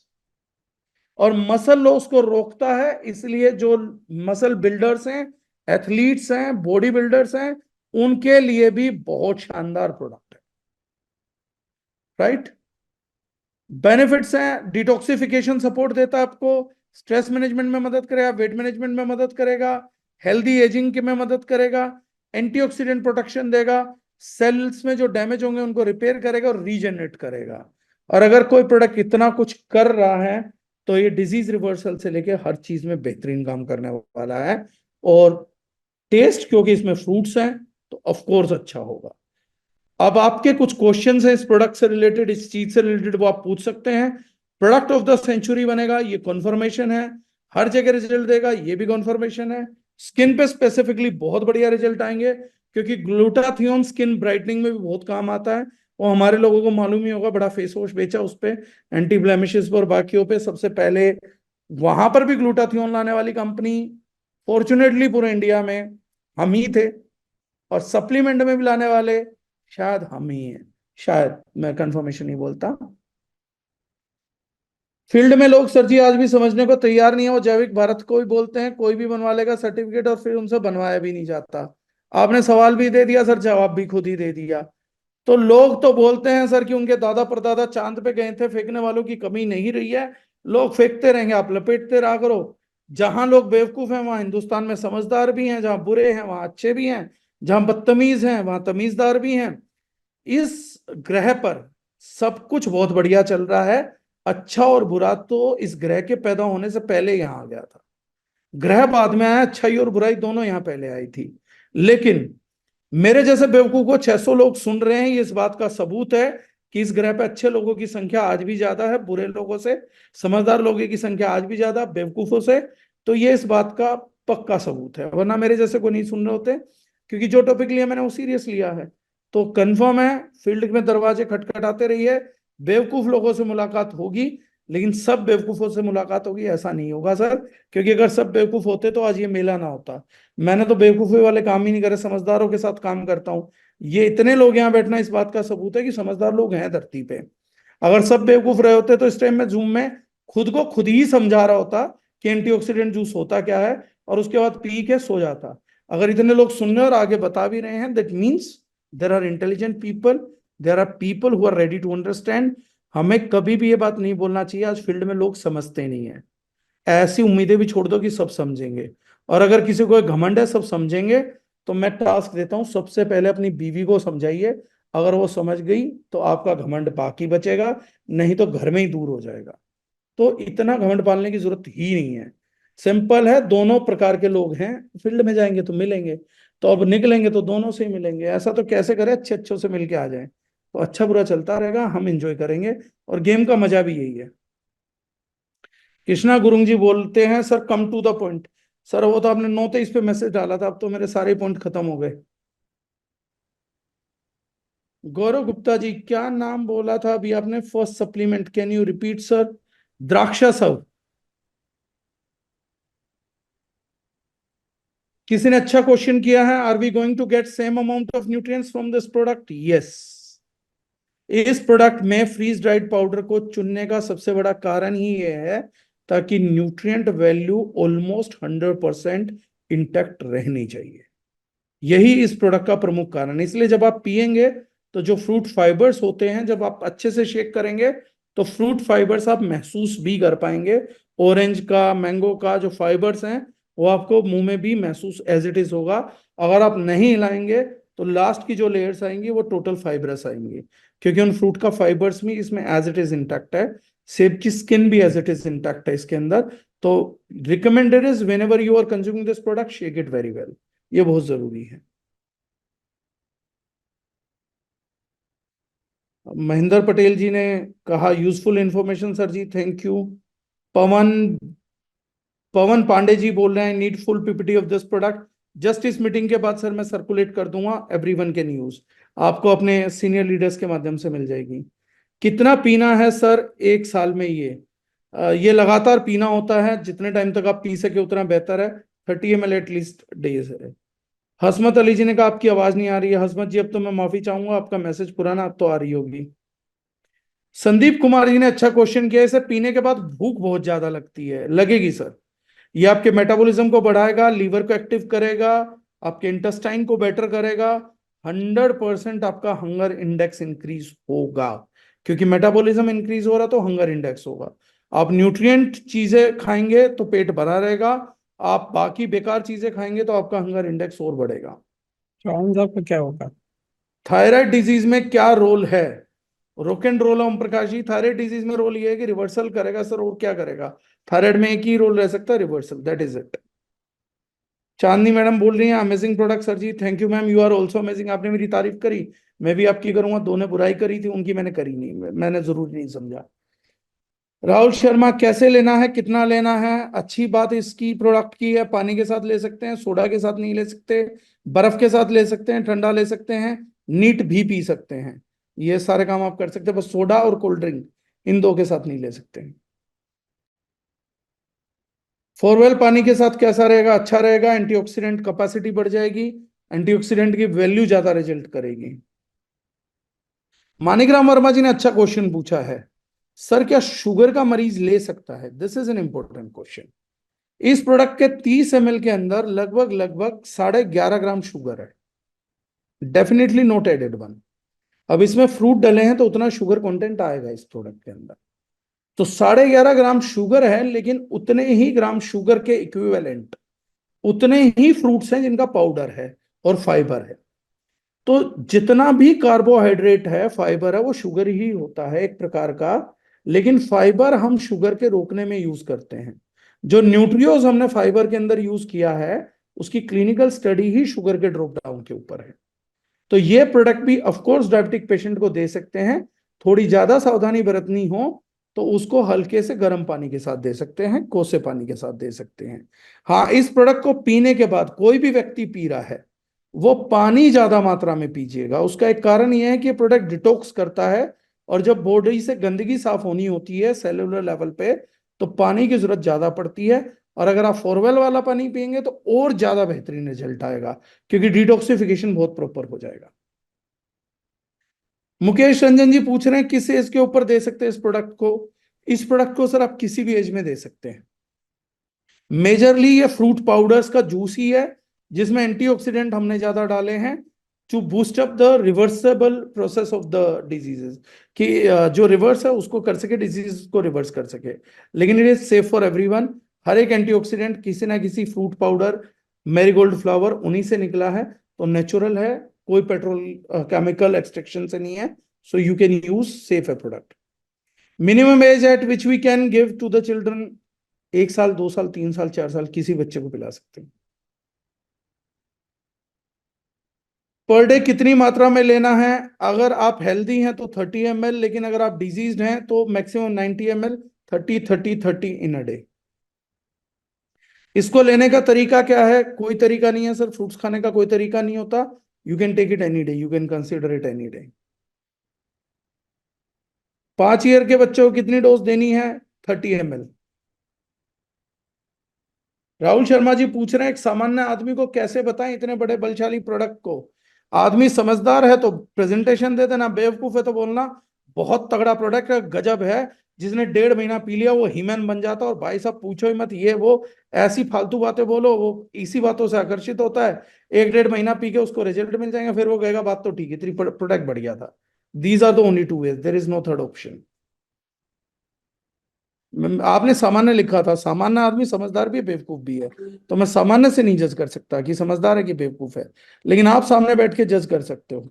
और मसल लॉस को रोकता है, इसलिए जो मसल बिल्डर्स हैं, एथलीट्स हैं, बॉडी बिल्डर्स हैं, उनके लिए भी बहुत शानदार प्रोडक्ट है, राइट। बेनिफिट्स हैं, डिटॉक्सिफिकेशन सपोर्ट देता है आपको, स्ट्रेस मैनेजमेंट में मदद करेगा, वेट मैनेजमेंट में मदद करेगा, हेल्दी एजिंग के में मदद करेगा, एंटीऑक्सीडेंट प्रोटेक्शन देगा, सेल्स में जो डैमेज होंगे उनको रिपेयर करेगा और रीजनरेट करेगा। और अगर कोई प्रोडक्ट इतना कुछ कर रहा है तो ये डिजीज रिवर्सल से लेके हर चीज में बेहतरीन काम करने वाला है। और टेस्ट, क्योंकि इसमें फ्रूट्स हैं तो ऑफ कोर्स अच्छा होगा। अब आपके कुछ क्वेश्चंस हैं इस प्रोडक्ट से रिलेटेड, इस चीज से रिलेटेड, वो आप पूछ सकते हैं। प्रोडक्ट ऑफ द सेंचुरी बनेगा, ये कॉन्फर्मेशन है। हर जगह रिजल्ट देगा, ये भी कॉन्फर्मेशन है। स्किन पे स्पेसिफिकली बहुत बढ़िया रिजल्ट आएंगे, क्योंकि ग्लूटाथियोन स्किन ब्राइटनिंग में भी बहुत काम आता है। वो हमारे लोगों को मालूम ही होगा, बड़ा फेस वॉश बेचा उस पे, एंटी ब्लेमिशेस पर, बाकियों पे सबसे पहले वहां पर भी ग्लूटाथियोन लाने वाली कंपनी फॉर्चुनेटली पूरे इंडिया में हम ही थे। और सप्लीमेंट में भी लाने वाले शायद हम ही हैं, शायद, मैं कंफर्मेशन नहीं बोलता। फील्ड में लोग सर जी आज भी समझने को तैयार नहीं है, वो जैविक भारत को ही बोलते हैं, कोई भी बनवा लेगा सर्टिफिकेट और फिर उनसे बनवाया भी नहीं जाता। आपने सवाल भी दे दिया सर, जवाब भी खुद ही दे दिया। तो लोग तो बोलते हैं सर कि उनके दादा परदादा चांद पे गए थे, फेंकने वालों की कमी नहीं रही है। लोग फेंकते रहेंगे, आप लपेटते रहा करो। जहां लोग बेवकूफ हैं वहां हिंदुस्तान में समझदार भी हैं, जहां बुरे हैं वहां अच्छे भी हैं, जहां बदतमीज हैं वहां तमीजदार भी हैं। इस ग्रह पर सब कुछ बहुत बढ़िया चल रहा है। अच्छा और बुरा तो इस ग्रह के पैदा होने से पहले यहां आ गया था, ग्रह बाद में आया, अच्छाई और बुराई दोनों यहां पहले आई थी। लेकिन मेरे जैसे बेवकूफ को 600 लोग सुन रहे हैं, ये इस बात का सबूत है कि इस ग्रह पे अच्छे लोगों की संख्या आज भी ज्यादा है बुरे लोगों से, समझदार लोगों की संख्या आज भी ज्यादा बेवकूफों से। तो ये इस बात का पक्का सबूत है, वरना मेरे जैसे को नहीं सुन रहे होते, क्योंकि जो टॉपिक लिया मैंने वो सीरियस लिया है। तो कंफर्म है, फील्ड में दरवाजे खटखटाते रहिए, बेवकूफ लोगों से मुलाकात होगी। लेकिन सब बेवकूफों से मुलाकात होगी ऐसा नहीं होगा सर, क्योंकि अगर सब बेवकूफ होते तो आज ये मेला ना होता। मैंने तो बेवकूफी वाले काम ही नहीं करे, समझदारों के साथ काम करता हूँ। ये इतने लोग यहाँ बैठना इस बात का सबूत है कि समझदार लोग हैं धरती पे। अगर सब बेवकूफ रहे होते तो इस टाइम में जूम में खुद को खुद ही समझा रहा होता कि एंटीऑक्सीडेंट जूस होता क्या है, और उसके बाद पी के सो जाता। अगर इतने लोग सुनने और आगे बता भी रहे हैं, that means there are intelligent people, there are people who are ready to understand. हमें कभी भी ये बात नहीं बोलना चाहिए आज फील्ड में लोग समझते नहीं है। ऐसी उम्मीदें भी छोड़ दो कि सब समझेंगे। और अगर किसी को घमंड है सब समझेंगे, तो मैं टास्क देता हूं, सबसे पहले अपनी बीवी को समझाइए। अगर वो समझ गई तो आपका घमंड बाकी बचेगा, नहीं तो घर में ही दूर हो जाएगा। तो इतना घमंड पालने की जरूरत ही नहीं है। सिंपल है, दोनों प्रकार के लोग हैं, फील्ड में जाएंगे तो मिलेंगे, तो अब निकलेंगे तो दोनों से ही मिलेंगे। ऐसा तो कैसे करें, अच्छे अच्छों से मिलके आ जाएं, तो अच्छा बुरा चलता रहेगा, हम इंजॉय करेंगे। और गेम का मजा भी यही है। कृष्णा गुरुंग जी बोलते हैं sir come to the point. Sir वो तो आपने 9:23 पे मैसेज डाला था, अब तो मेरे सारे पॉइंट खत्म हो गए। गौरव गुप्ता जी, क्या नाम बोला था अभी आपने, first supplement, can you repeat sir? द्राक्षा सब। किसी ने अच्छा क्वेश्चन किया है, are we going to get same amount of nutrients from this product? Yes. इस प्रोडक्ट में फ्रीज ड्राइड पाउडर को चुनने का सबसे बड़ा कारण ही यह है ताकि न्यूट्रिएंट वैल्यू ऑलमोस्ट 100% इंटैक्ट रहनी चाहिए। यही इस प्रोडक्ट का प्रमुख कारण है। इसलिए जब आप पिएंगे तो जो फ्रूट फाइबर्स होते हैं, जब आप अच्छे से शेक करेंगे तो फ्रूट फाइबर्स आप महसूस भी कर पाएंगे। ऑरेंज का, मैंगो का जो फाइबर्स हैं वो आपको मुंह में भी महसूस एज इट इज होगा। अगर आप नहीं हिलाएंगे तो लास्ट की जो लेयर्स आएंगी वो टोटल फाइबरस आएंगी, क्योंकि उन फ्रूट का फाइबर्स भी इसमें एज इट इज इंटैक्ट है। सेब की स्किन भी एज इट इज इंटैक्ट है इसके अंदर। तो recommended is whenever you are consuming this product, shake it very well, ये बहुत जरूरी है। महेंद्र पटेल जी ने कहा useful information sir ji, thank you. Pawan Pawan Pandey ji बोल रहे हैं need full PPT of this product. Just इस मीटिंग के बाद सर मैं सर्कुलेट कर दूंगा एवरीवन के न्यूज, आपको अपने सीनियर लीडर्स के माध्यम से मिल जाएगी। कितना पीना है सर एक साल में? ये लगातार पीना होता है, जितने टाइम तक आप पी सके उतना बेहतर है। 30 ml एटलीस्ट डेज है। हसमत अली जी ने कहा आपकी आवाज नहीं आ रही है। हसमत जी अब तो मैं माफी चाहूंगा, आपका मैसेज पुराना, अब तो आ रही होगी। संदीप कुमार जी ने अच्छा क्वेश्चन किया, इसे पीने के बाद भूख बहुत ज्यादा लगती है, लगेगी सर। ये आपके मेटाबॉलिज्म को बढ़ाएगा, लीवर को एक्टिव करेगा, आपके इंटेस्टाइन को बेटर करेगा। 100% आपका हंगर इंडेक्स इंक्रीज होगा, क्योंकि मेटाबॉलिज्म इंक्रीज हो रहा तो हंगर इंडेक्स होगा। आप न्यूट्रिएंट चीजें खाएंगे तो पेट भरा रहेगा, आप बाकी बेकार चीजें खाएंगे तो आपका हंगर इंडेक्स और बढ़ेगा। चौहान साहब का क्या होगा? थायराइड डिजीज में क्या रोल है? Rock and roll Om Prakash ji, thyroid disease में रोल ये है कि रिवर्सल करेगा सर, और क्या करेगा? थायराइड में एक ही रोल रह सकता है, reversal, that is it. Chandni madam बोल रही हैं amazing product sir ji, thank you ma'am, you are also amazing. आपने मेरी तारीफ करी, मैं भी आपकी करूंगा। दो ने बुराई करी थी, उनकी मैंने करी नहीं, मैंने जरूरी नहीं समझा। राहुल शर्मा, कैसे लेना है, कितना लेना है? अच्छी बात इसकी प्रोडक्ट की है, पानी के साथ ले सकते हैं, सोडा के साथ नहीं ले सकते, बर्फ के साथ ले सकते हैं, ठंडा ले सकते हैं, नीट भी पी सकते हैं, ये सारे काम आप कर सकते हैं। बस सोडा और कोल्ड ड्रिंक, इन दो के साथ नहीं ले सकते हैं। फोरवेल पानी के साथ कैसा रहेगा? अच्छा रहेगा, एंटीऑक्सीडेंट कैपेसिटी बढ़ जाएगी, एंटीऑक्सीडेंट की वैल्यू ज्यादा रिजल्ट करेगी। मानिकराम वर्मा जी ने अच्छा क्वेश्चन पूछा है, सर क्या शुगर का मरीज ले सकता है? This is an important question. इस प्रोडक्ट के 30 ml के अंदर लगभग लगभग 11.5 ग्राम शुगर है, डेफिनेटली नॉट एडेड वन। अब इसमें फ्रूट डले हैं तो उतना शुगर कंटेंट आएगा इस प्रोडक्ट के अंदर। तो 11.5 ग्राम शुगर है, लेकिन उतने ही ग्राम शुगर के इक्विवेलेंट उतने ही फ्रूट्स हैं जिनका पाउडर है और फाइबर है। तो जितना भी कार्बोहाइड्रेट है, फाइबर है, वो शुगर ही होता है एक प्रकार का। लेकिन फाइबर हम शुगर के रोकने में यूज करते हैं। जो न्यूट्रियोज हमने फाइबर के अंदर यूज किया है, उसकी क्लिनिकल स्टडी ही शुगर के ड्रॉप डाउन के ऊपर है। तो ये प्रोडक्ट भी ऑफ कोर्स डायबिटिक पेशेंट को दे सकते हैं। थोड़ी ज्यादा सावधानी बरतनी हो तो उसको हल्के से गर्म पानी के साथ दे सकते हैं, कोसे पानी के साथ दे सकते हैं। हाँ, इस प्रोडक्ट को पीने के बाद कोई भी व्यक्ति पी रहा है, वो पानी ज्यादा मात्रा में पीजिएगा। उसका एक कारण यह है कि प्रोडक्ट डिटॉक्स करता है, और जब बॉडी से गंदगी साफ होनी होती है सेलुलर लेवल पे, तो पानी की जरूरत ज्यादा पड़ती है। और अगर आप फोरवेल वाला पानी पियेंगे तो और ज्यादा बेहतरीन रिजल्ट आएगा, क्योंकि डिटॉक्सिफिकेशन बहुत प्रॉपर हो जाएगा। मुकेश रंजन जी पूछ रहे हैं किस एज के ऊपर दे सकते हैं इस प्रोडक्ट को? इस प्रोडक्ट को सर आप किसी भी एज में दे सकते हैं। मेजरली ये फ्रूट पाउडर्स का जूस ही है, जिसमें एंटीऑक्सीडेंट हमने ज्यादा डाले हैं, to boost up the reversible process of the diseases, कि जो रिवर्स है उसको कर सके, डिजीज को रिवर्स कर सके। लेकिन it is safe for everyone. हर एक एंटीऑक्सीडेंट किसी ना किसी फ्रूट पाउडर, मैरीगोल्ड फ्लावर, उन्हीं से निकला है। तो नेचुरल है, कोई पेट्रोल केमिकल एक्सट्रैक्शन से नहीं है। So you can use, safe है product. Minimum age at which we can give to the children, 1 साल, 2 साल, 3 साल, 4 साल, किसी बच्चे को पिला सकते हैं। पर डे कितनी मात्रा में लेना है? अगर आप हेल्दी हैं तो 30 ml, लेकिन अगर आप डिजीज्ड हैं तो maximum 90 ml, 30 30 30 in a day. इसको लेने का तरीका क्या है? कोई तरीका नहीं है सर, फ्रूट्स खाने का कोई तरीका नहीं होता। You can take it any day, you can consider it any day. 5 year के बच्चों को कितनी डोज देनी है? 30 ml। राहुल शर्मा जी पूछ रहे हैं एक सामान्य आदमी को कैसे बताएं इतने बड़े बलशाली प्रोडक्ट को? आदमी समझदार है तो प्रेजेंटेशन दे देना, बेवकूफ है तो बोलना बहुत तगड़ा प्रोडक्ट है, गजब है, जिसने 1.5 महीना पी लिया वो हीमैन बन जाता। और भाई साहब पूछो ही मत, ये वो ऐसी फालतू बातें बोलो, वो इसी बातों से आकर्षित होता है। 1 1.5 महीना पी के उसको रिजल्ट मिल जाएंगे, फिर वो कहेगा बात तो ठीक है, तेरी प्रोडक्ट बढ़िया था। These are the only two ways, there is no third option. आपने सामान्य लिखा था, सामान्य आदमी समझदार भी है, बेवकूफ भी है। तो मैं सामान्य से नहीं जज कर सकता कि समझदार है कि बेवकूफ है, लेकिन आप सामने बैठ के जज कर सकते हो।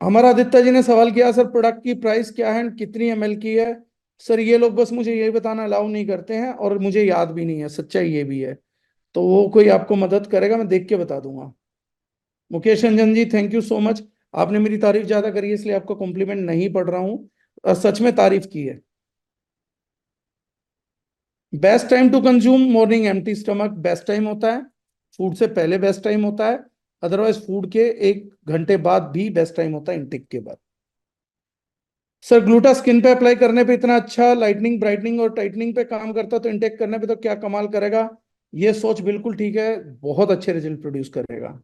हमारा आदित्य जी ने सवाल किया, सर प्रोडक्ट की प्राइस क्या है, कितनी एमएल की है? सर ये लोग बस मुझे यही बताना अलाउ नहीं करते हैं, और मुझे याद भी नहीं है, सच्चाई ये भी है। तो वो कोई आपको मदद करेगा, मैं देख के बता दूंगा। मुकेश रंजन जी, थैंक यू सो मच। आपने मेरी तारीफ ज्यादा करी है, इसलिए आपको कॉम्प्लीमेंट नहीं पढ़ रहा हूँ, सच में तारीफ की है। Best time to consume morning empty stomach best time होता है, फूड से पहले बेस्ट टाइम होता है, अदरवाइज फूड के 1 घंटे बाद भी बेस्ट टाइम होता है, इंटेक के बाद। सर ग्लूटा स्किन पे अप्लाई करने पे इतना अच्छा लाइटनिंग, ब्राइटनिंग और टाइटनिंग पे काम करता, तो इंटेक करने पे तो क्या कमाल करेगा। ये सोच बिल्कुल ठीक है, बहुत अच्छे रिजल्ट प्रोड्यूस करेगा।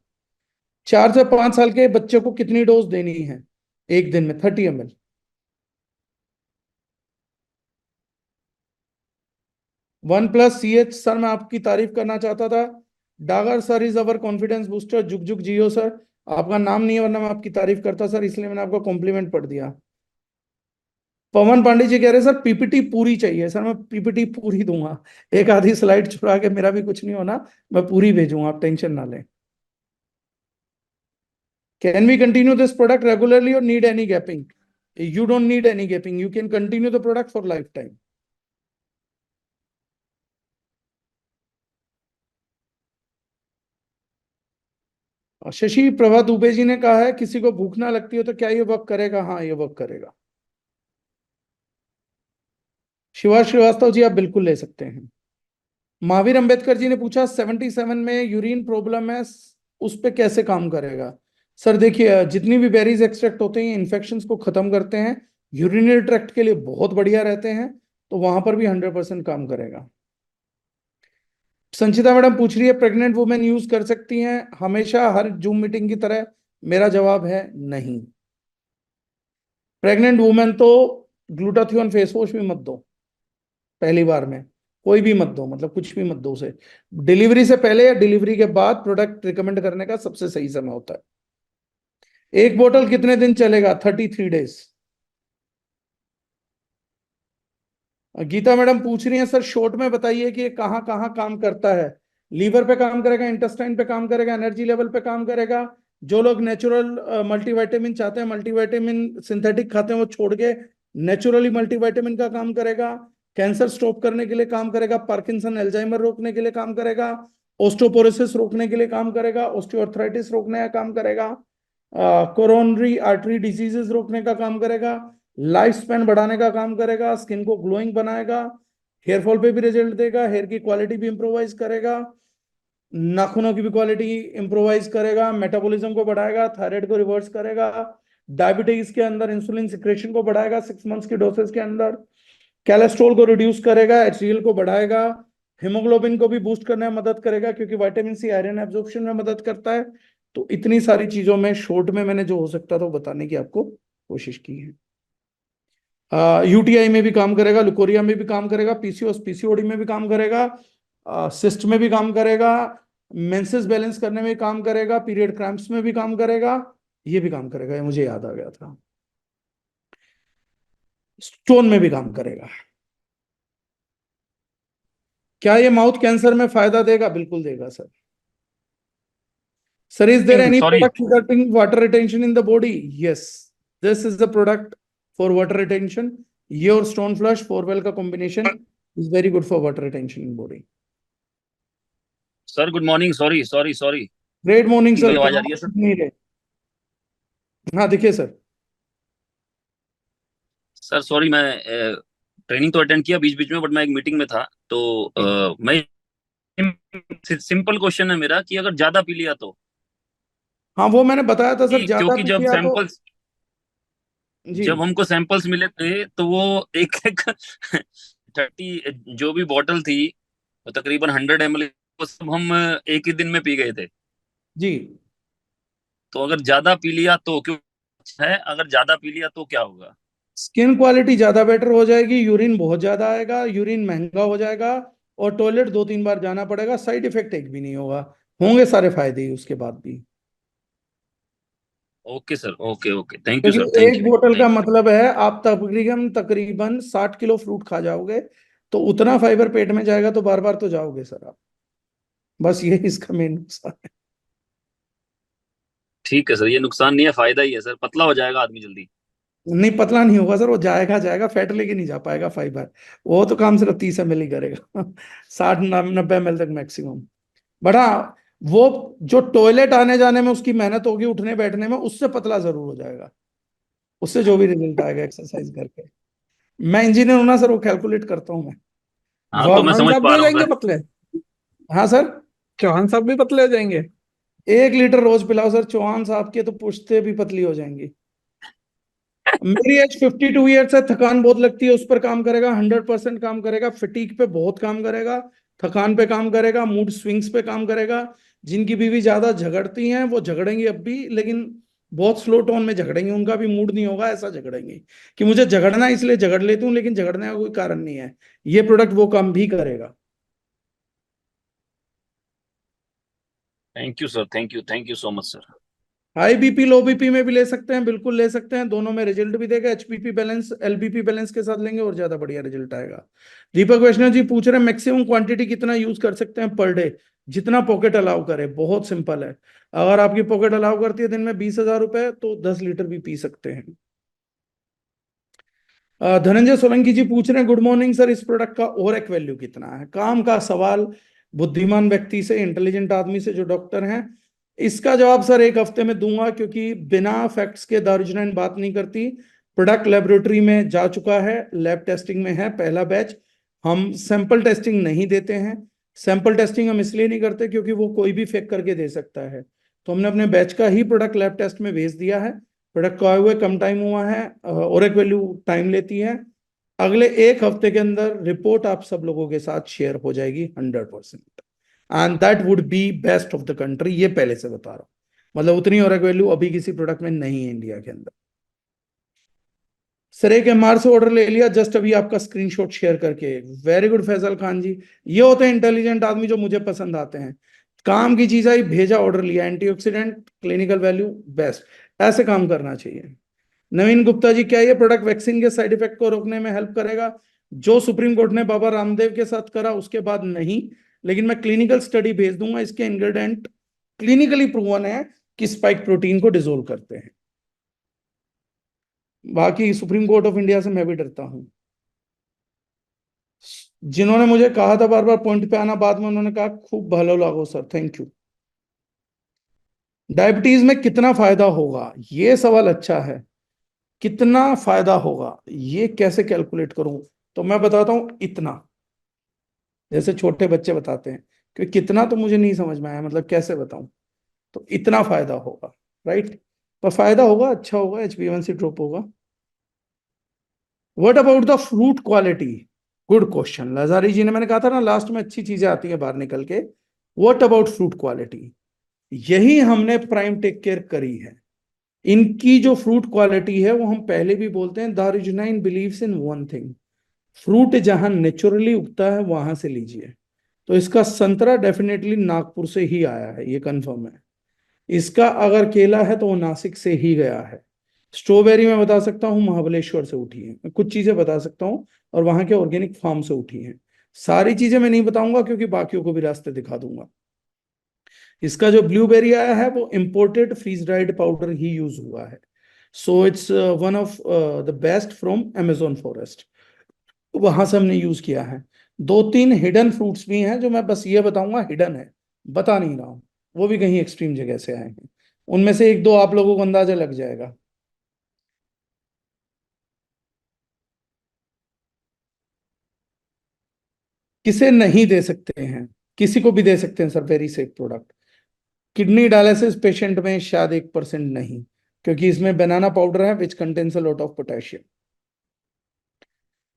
4 से 5 साल के बच्चे को कितनी डोज देनी है एक दिन में? 30 ml। 1+CH सर, मैं आपकी तारीफ करना चाहता था। Dagar sir is our confidence booster, जुग जुग जियो सर। आपका नाम नहीं है, वरना मैं आपकी तारीफ करता सर, इसलिए मैंने आपको कॉम्प्लीमेंट पढ़ दिया। पवन पांडे जी कह रहे हैं सर पीपीटी पूरी चाहिए। सर मैं पीपीटी पूरी दूंगा, एक आधी स्लाइड छुड़ा के मेरा भी कुछ नहीं होना, मैं पूरी भेजूंगा, आप टेंशन ना लें। Can we continue this product regularly और need any gapping? You don't need any gapping, you can continue the product for lifetime. Shashi Prabha Dubey ji ने कहा है किसी को भूख ना लगती हो तो क्या ये वर्क करेगा? हाँ ये वर्क करेगा। शिवा श्रीवास्तव जी आप बिल्कुल ले सकते हैं। महावीर अंबेडकर जी ने पूछा 77 में यूरिन प्रॉब्लम है, उस पे कैसे काम करेगा? सर देखिए, जितनी भी बेरीज एक्सट्रैक्ट होते हैं इन्फेक्शंस को खत्म करते हैं, यूरिनरी ट्रैक्ट के लिए बहुत बढ़िया रहते हैं, तो वहां पर भी 100% काम करेगा। संचिता मैडम पूछ रही है प्रेग्नेंट वुमेन यूज कर सकती हैं हमेशा हर जूम मीटिंग की तरह? मेरा जवाब है नहीं। प्रेग्नेंट वुमेन तो ग्लूटाथियोन फेस वॉश भी मत दो पहली बार में, कोई भी मत दो, मतलब कुछ भी मत दो उसे। डिलीवरी से पहले या डिलीवरी के बाद प्रोडक्ट रिकमेंड करने का सबसे सही समय होता है। एक बोतल कितने दिन चलेगा? 33 डेज। गीता मैडम पूछ रही हैं सर शॉर्ट में बताइए कि ये कहाँ कहाँ काम करता है? लीवर पे काम करेगा, इंटेस्टाइन पे काम करेगा, एनर्जी लेवल पे काम करेगा। जो लोग नेचुरल मल्टीविटामिन चाहते हैं, मल्टीविटामिन सिंथेटिक खाते हैं, वो छोड़ के नेचुरली मल्टीविटामिन का काम करेगा। कैंसर स्टॉप करने के लिए काम करेगा, पार्किंसन एल्जाइमर रोकने के लिए काम करेगा, ओस्टोपोरोसिस रोकने के लिए काम करेगा, ऑस्टियोआर्थराइटिस रोकने का काम करेगा, कोरोनरी आर्टरी डिजीजेस रोकने का काम करेगा, लाइफ स्पैन बढ़ाने का काम करेगा, स्किन को ग्लोइंग बनाएगा, हेयर फॉल पे भी रिजल्ट देगा, हेयर की क्वालिटी भी इंप्रोवाइज करेगा, नाखूनों की भी क्वालिटी इंप्रोवाइज करेगा, मेटाबॉलिज्म को बढ़ाएगा, थायराइड को रिवर्स करेगा, डायबिटीज के अंदर इंसुलिन सिक्रेशन को बढ़ाएगा 6 मंथ्स की डोसेस के अंदर, कैलेस्ट्रॉल को रिड्यूस करेगा, एचडीएल को बढ़ाएगा, हिमोग्लोबिन को भी बूस्ट करने में मदद करेगा क्योंकि विटामिन सी आयरन एब्जॉर्प्शन में मदद करता है। तो इतनी सारी चीजों में शॉर्ट में मैंने जो हो सकता था वो बताने की आपको कोशिश की है। यूटीआई में भी काम करेगा, लुकोरिया में भी काम करेगा, पीसीओएस पीसीओडी में भी काम करेगा, सिस्ट में भी काम करेगा, मेंसेस बैलेंस करने में भी काम करेगा, पीरियड क्रैम्प्स में भी काम करेगा, ये भी काम करेगा, ये मुझे याद आ गया था, स्टोन में भी काम करेगा। क्या ये माउथ कैंसर में फायदा देगा? बिल्कुल देगा sir. Sir, is there any Sorry, product regarding water retention in the body? Yes. This is the product for water retention. Your stone flush 4-well का combination is very good for water retention in body. sir. Good morning. Sorry. Great morning sir. मेरी आवाज आ कहाँ रही है sir? नहीं रहे? हाँ देखिए सर। सर सॉरी, मैं ट्रेनिंग तो अटेंड किया बीच बीच में, बट मैं एक मीटिंग में था, तो मैं सिंपल क्वेश्चन है मेरा कि अगर ज्यादा पी लिया तो? हाँ वो मैंने बताया था सर, ज्यादा क्योंकि पी जब लिया तो सैंपल्स जी जब हमको सैंपल्स मिले थे तो वो एक एक 30 जो भी बॉटल थी, वो तकरीबन 100 ml, वो सब हम एक ही दिन में पी गए थे। जी। तो अगर ज्यादा पी लिया तो क्यों है, अगर ज्यादा पी लिया तो क्या होगा? स्किन क्वालिटी ज्यादा बेटर हो जाएगी, यूरिन बहुत ज्यादा आएगा, यूरिन महंगा हो जाएगा, और टॉयलेट 2-3 बार जाना पड़ेगा, साइड इफेक्ट एक भी नहीं होगा, होंगे सारे फायदे ही उसके बाद भी। Okay sir, okay, thank you क्योंकि सर, थैंक एक यू बोतल का थैंक यू। मतलब है आप तकरीबन तकरीबन 60 किलो फ्रूट खा जाओगे, तो उतना फाइबर पेट में जाएगा तो बार बार तो जाओगे सर आप। बस ये इसका मेन नुकसान है। ठीक है सर, ये नुकसान नहीं है, फायदा ही है सर, पतला हो जाएगा आदमी जल्दी। नहीं पतला नहीं होगा सर, वो जाएगा जाएगा, फैट लेके नहीं जा पाएगा फाइबर। वो तो काम सिर्फ 30 ml ही करेगा 60-90 ml तक मैक्सिमम। बट हाँ, वो जो टॉयलेट आने जाने में उसकी मेहनत होगी, उठने बैठने में, उससे पतला जरूर हो जाएगा, उससे जो भी रिजल्ट आएगा एक्सरसाइज करके। मैं इंजीनियर हूं ना सर, वो कैलकुलेट करता हूँ मैं। हाँ, तो मैं वर्क चौहान समझ साहब भी पा हो रहा हूँ जाएंगे सर। पतले? हाँ सर। चौहान साहब भी पतले हो जाएंगे? 1 लीटर रोज पिलाओ सर, चौहान साहब के तो पुश्ते भी पतली हो जाएंगी। मेरी एज 52 ईयर्स है, थकान बहुत लगती है, उस पर काम करेगा, 100% काम करेगा, फटीक पे बहुत काम करेगा, थकान पे काम करेगा, मूड स्विंग्स पे काम करेगा। जिनकी बीवी ज्यादा झगड़ती हैं वो झगड़ेंगी अब भी, लेकिन बहुत स्लो टोन में झगड़ेंगे, उनका भी मूड नहीं होगा ऐसा झगड़ेंगे कि मुझे झगड़ना है इसलिए झगड़ लेती हूँ, लेकिन झगड़ने का कोई कारण नहीं है। ये प्रोडक्ट वो काम भी करेगा। Thank you sir, thank you so much sir. High BP low BP में भी ले सकते हैं, बिल्कुल ले सकते हैं, दोनों में रिजल्ट भी देगा। एचपीपी बैलेंस एलबीपी बैलेंस के साथ लेंगे और ज्यादा बढ़िया रिजल्ट आएगा। दीपक वैष्णव जी पूछ रहे हैं मैक्सिमम क्वांटिटी कितना यूज कर सकते हैं पर डे? जितना पॉकेट अलाउ करे, बहुत सिंपल है। अगर आपकी पॉकेट अलाउ करती है दिन में 20,000 रुपए तो 10 लीटर भी पी सकते हैं। धनंजय सोलंकी जी पूछ रहे हैं गुड मॉर्निंग सर, इस प्रोडक्ट का ओरेक वैल्यू कितना है? काम का सवाल बुद्धिमान व्यक्ति से, इंटेलिजेंट आदमी से जो डॉक्टर हैं। इसका जवाब सर एक हफ्ते में दूंगा, क्योंकि बिना फैक्ट्स के दारुजनाइन बात नहीं करती। प्रोडक्ट लेबोरेटरी में जा चुका है, लैब टेस्टिंग में है पहला बैच। हम सैंपल टेस्टिंग नहीं देते हैं। सैंपल टेस्टिंग हम इसलिए नहीं करते क्योंकि वो कोई भी फेक करके दे सकता है। तो हमने अपने बैच का ही प्रोडक्ट लैब टेस्ट में भेज दिया है। प्रोडक्ट को आए हुए कम टाइम हुआ है, ओरेक वैल्यू टाइम लेती है। अगले एक हफ्ते के अंदर रिपोर्ट आप सब लोगों के साथ शेयर हो जाएगी 100%। And that would be best of the country, ये पहले से बता रहा हूं। मतलब उतनी ओरेक वैल्यू अभी किसी प्रोडक्ट में नहीं है इंडिया के अंदर। सर एक एमआर से ऑर्डर ले लिया जस्ट अभी आपका स्क्रीनशॉट शेयर करके। वेरी गुड फैजल खान जी, ये होते हैं इंटेलिजेंट आदमी जो मुझे पसंद आते हैं। काम की चीज आई, भेजा, ऑर्डर लिया, एंटीऑक्सीडेंट, क्लिनिकल वैल्यू बेस्ट, ऐसे काम करना चाहिए। नवीन गुप्ता जी, क्या ये प्रोडक्ट वैक्सीन के साइड इफेक्ट को रोकने में हेल्प करेगा? जो सुप्रीम कोर्ट ने बाबा रामदेव के साथ करा उसके बाद नहीं, लेकिन मैं क्लिनिकल स्टडी भेज दूंगा। इसके इंग्रेडिएंट क्लिनिकली प्रूवन है कि स्पाइक प्रोटीन को डिसोल्व करते हैं। बाकी सुप्रीम कोर्ट ऑफ इंडिया से मैं भी डरता हूं। जिन्होंने मुझे कहा था बार बार पॉइंट पे आना, बाद में उन्होंने कहा खूब भलो लागो सर, थैंक यू। डायबिटीज में कितना फायदा होगा, ये सवाल अच्छा है। कितना फायदा होगा ये कैसे कैलकुलेट करूं? तो मैं बताता हूं इतना, जैसे छोटे बच्चे बताते हैं। कि कितना तो मुझे नहीं समझ में आया, मतलब कैसे बताऊं? तो इतना फायदा होगा, राइट? पर फायदा होगा, अच्छा होगा, HbA1c ड्रॉप होगा। What about the fruit quality? Good question Lajari ji ने। मैंने कहा था ना लास्ट में अच्छी चीजें आती है बाहर निकल के। What about fruit quality? यही हमने प्राइम टेक केयर करी है। इनकी जो फ्रूट क्वालिटी है वो हम पहले भी बोलते हैं, दारुजनाइन believes in one thing, fruit जहां नेचुरली उगता है वहां से लीजिए। तो इसका संतरा डेफिनेटली नागपुर से ही आया है, ये कंफर्म है। इसका अगर केला है तो वो नासिक से ही गया है। स्ट्रॉबेरी मैं बता सकता हूँ महाबलेश्वर से उठी है, मैं कुछ चीजें बता सकता हूँ, और वहां के ऑर्गेनिक फार्म से उठी हैं। सारी चीजें मैं नहीं बताऊंगा क्योंकि बाकियों को भी रास्ते दिखा दूंगा। इसका जो ब्लूबेरी आया है वो इम्पोर्टेड फ्रीज ड्राइड पाउडर ही यूज हुआ है। So it's one of the best from Amazon forest, वहां से हमने यूज किया है। दो तीन हिडन फ्रूट्स भी हैं जो मैं बस ये बताऊंगा हिडन है, बता नहीं रहा हूं। वो भी कहीं एक्सट्रीम जगह से आए हैं। उनमें से एक दो आप लोगों को अंदाजा लग जाएगा। किसे नहीं दे सकते हैं? किसी को भी दे सकते हैं sir, very safe product. Kidney dialysis patient में शायद 1% नहीं, क्योंकि इसमें बनाना पाउडर है which contains a lot of potassium.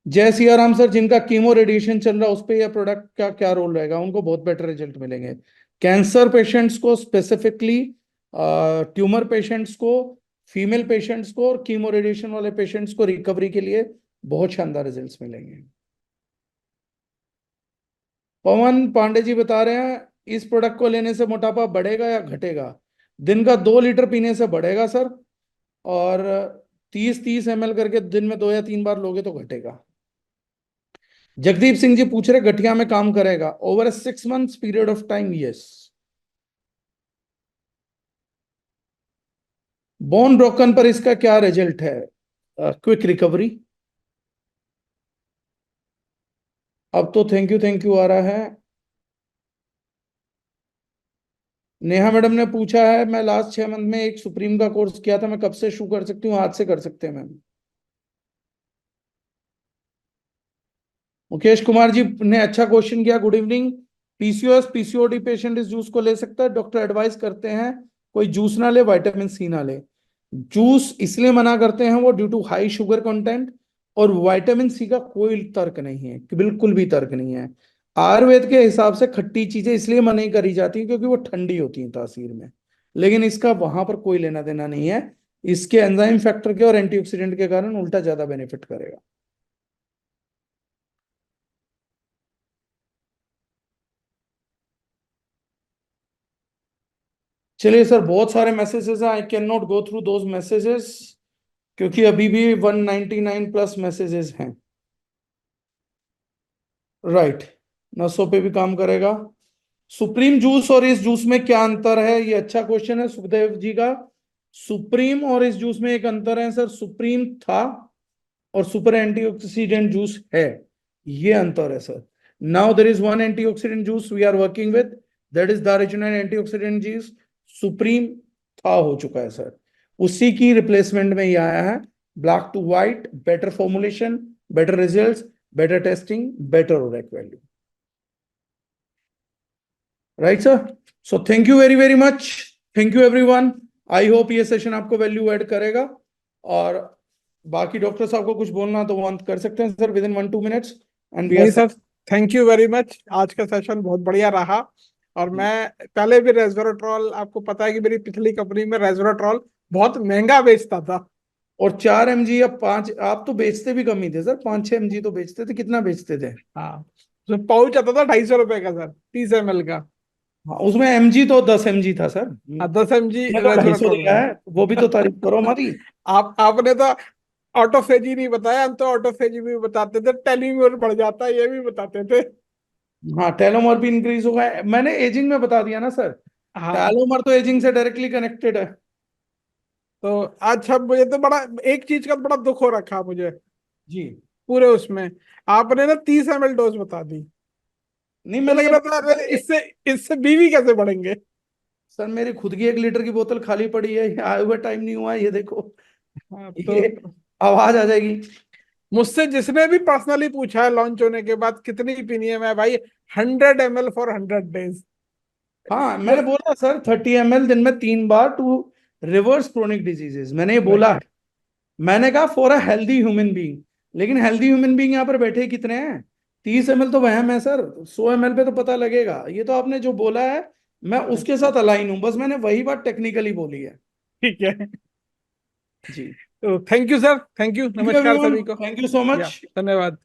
जय सिया राम सर, जिनका कीमो रेडिएशन चल रहा है उस पे यह प्रोडक्ट का क्या रोल रहेगा? उनको बहुत बेटर रिजल्ट मिलेंगे। कैंसर पेशेंट्स को स्पेसिफिकली, ट्यूमर पेशेंट्स को, फीमेल पेशेंट्स को, और कीमो रेडिएशन वाले पेशेंट्स को रिकवरी के लिए बहुत शानदार रिजल्ट्स मिलेंगे। पवन पांडे जी बता रहे हैं इस प्रोडक्ट को लेने से मोटापा बढ़ेगा या घटेगा? दिन का 2 लीटर पीने से बढ़ेगा सर, और 30-30 ml करके दिन में 2 या 3 बार लोगे तो घटेगा। जगदीप सिंह जी पूछ रहे गठिया में काम करेगा over 6 months period of time? Yes. Bone broken पर इसका क्या रिजल्ट है? Quick recovery. अब तो थैंक यू आ रहा है। नेहा मैडम ने पूछा है मैं लास्ट 6 मंथ में एक सुप्रीम का कोर्स किया था, मैं कब से शुरू कर सकती हूँ? आज से कर सकते हैं मैम। मुकेश कुमार जी ने अच्छा क्वेश्चन किया, good evening. PCOS PCOD patient इस जूस को ले सकता है? डॉक्टर एडवाइस करते हैं कोई जूस ना ले, विटामिन सी ना ले। जूस इसलिए मना करते हैं वो due to high sugar content, और विटामिन सी का कोई तर्क नहीं है, कि बिल्कुल भी तर्क नहीं है। आयुर्वेद के हिसाब से खट्टी चीजें इसलिए मना ही करी जाती हैं क्योंकि वो ठंडी होती हैं तासीर में, लेकिन इसका वहां पर कोई लेना देना नहीं है। इसके एंजाइम फैक्टर के और एंटीऑक्सीडेंट के कारण उल्टा ज्यादा बेनिफिट करेगा। चलिए सर, बहुत सारे मैसेजेस हैं, I can not go through those messages क्योंकि अभी भी 199 प्लस मैसेजेस हैं। राइट, नसों पे भी काम करेगा। सुप्रीम जूस और इस जूस में क्या अंतर है, ये अच्छा क्वेश्चन है सुखदेव जी का। सुप्रीम और इस जूस में एक अंतर है सर, सुप्रीम था और सुपर एंटीऑक्सीडेंट जूस है, ये अंतर है sir. Now there is one antioxidant juice we are working with, that is दारुचिनिन एंटीऑक्सीडेंट जूस। सुप्रीम था हो चुका है सर, उसी की रिप्लेसमेंट में ये आया है। Black to white, better formulation, better results, better testing, better ORAC value. Right sir, so thank you very very much, thank you everyone. I hope ये सेशन आपको वैल्यू ऐड करेगा। और बाकी डॉक्टर साहब को कुछ बोलना तो वो कर सकते हैं sir within 1-2 minutes and we are नहीं sir, thank you very much, आज का सेशन बहुत बढ़िया रहा। और मैं पहले भी रेस्वेराट्रॉल, आपको पता है कि मेरी पिछली कंपनी में रेस्वेराट्रॉल बहुत महंगा बेचता था। और 4 mg या 5, आप तो बेचते भी कम ही थे सर, 5-6 mg तो बेचते थे, कितना बेचते थे? हाँ, जो पाउच आता था 250 रुपए का सर, 30 ml का। हाँ, उसमें mg तो 10 mg था सर। हाँ, 10 mg मैं तो 250 रेस्वेराट्रॉल दिया में। है, वो भी तो तारीफ करो हमारी। आपने तो ऑटोफेजी नहीं बताया, हम तो ऑटोफेजी भी बताते थे, टेलीम्योर बढ़ जाता है ये भी बताते थे। हाँ, टेलोमर भी इंक्रीज होगा, मैंने एजिंग में बता दिया ना सर। हाँ, टेलोमर तो एजिंग से डायरेक्टली कनेक्टेड है। तो अच्छा, मुझे तो बड़ा एक चीज का बड़ा दुख हो रखा मुझे जी, पूरे उसमें, आपने ना 30 ml डोज बता दी। नहीं तो मैंने लग ये रहा था अरे इससे इससे बीवी कैसे बढ़ेंगे। सर, मेरी खुद की 1 लीटर की बोतल खाली पड़ी है, ये आए हुए टाइम नहीं हुआ है, ये देखो, हाँ, ये आवाज आ जाएगी। मुझसे जिसने भी पर्सनली पूछा है लॉन्च होने के बाद कितनी पीनी है, मैं भाई 100 ml फॉर 100 डेज। हाँ, मैंने बोला सर 30 ml दिन में 3 बार टू रिवर्स क्रोनिक डिजीजेस, मैंने ये बोला है। मैंने कहा for a healthy human being, लेकिन हेल्दी ह्यूमन बीइंग यहाँ पर बैठे कितने हैं? 30 ml तो वहम है सर, 100 ml पे तो पता लगेगा। ये तो आपने जो बोला है मैं उसके साथ अलाइन हूँ, बस मैंने वही बात टेक्निकली बोली है। ठीक है, जी, तो thank you sir, thank you, thank you नमस्कार एवरीवन, सभी को। थैंक यू सो या मच। धन्यवाद।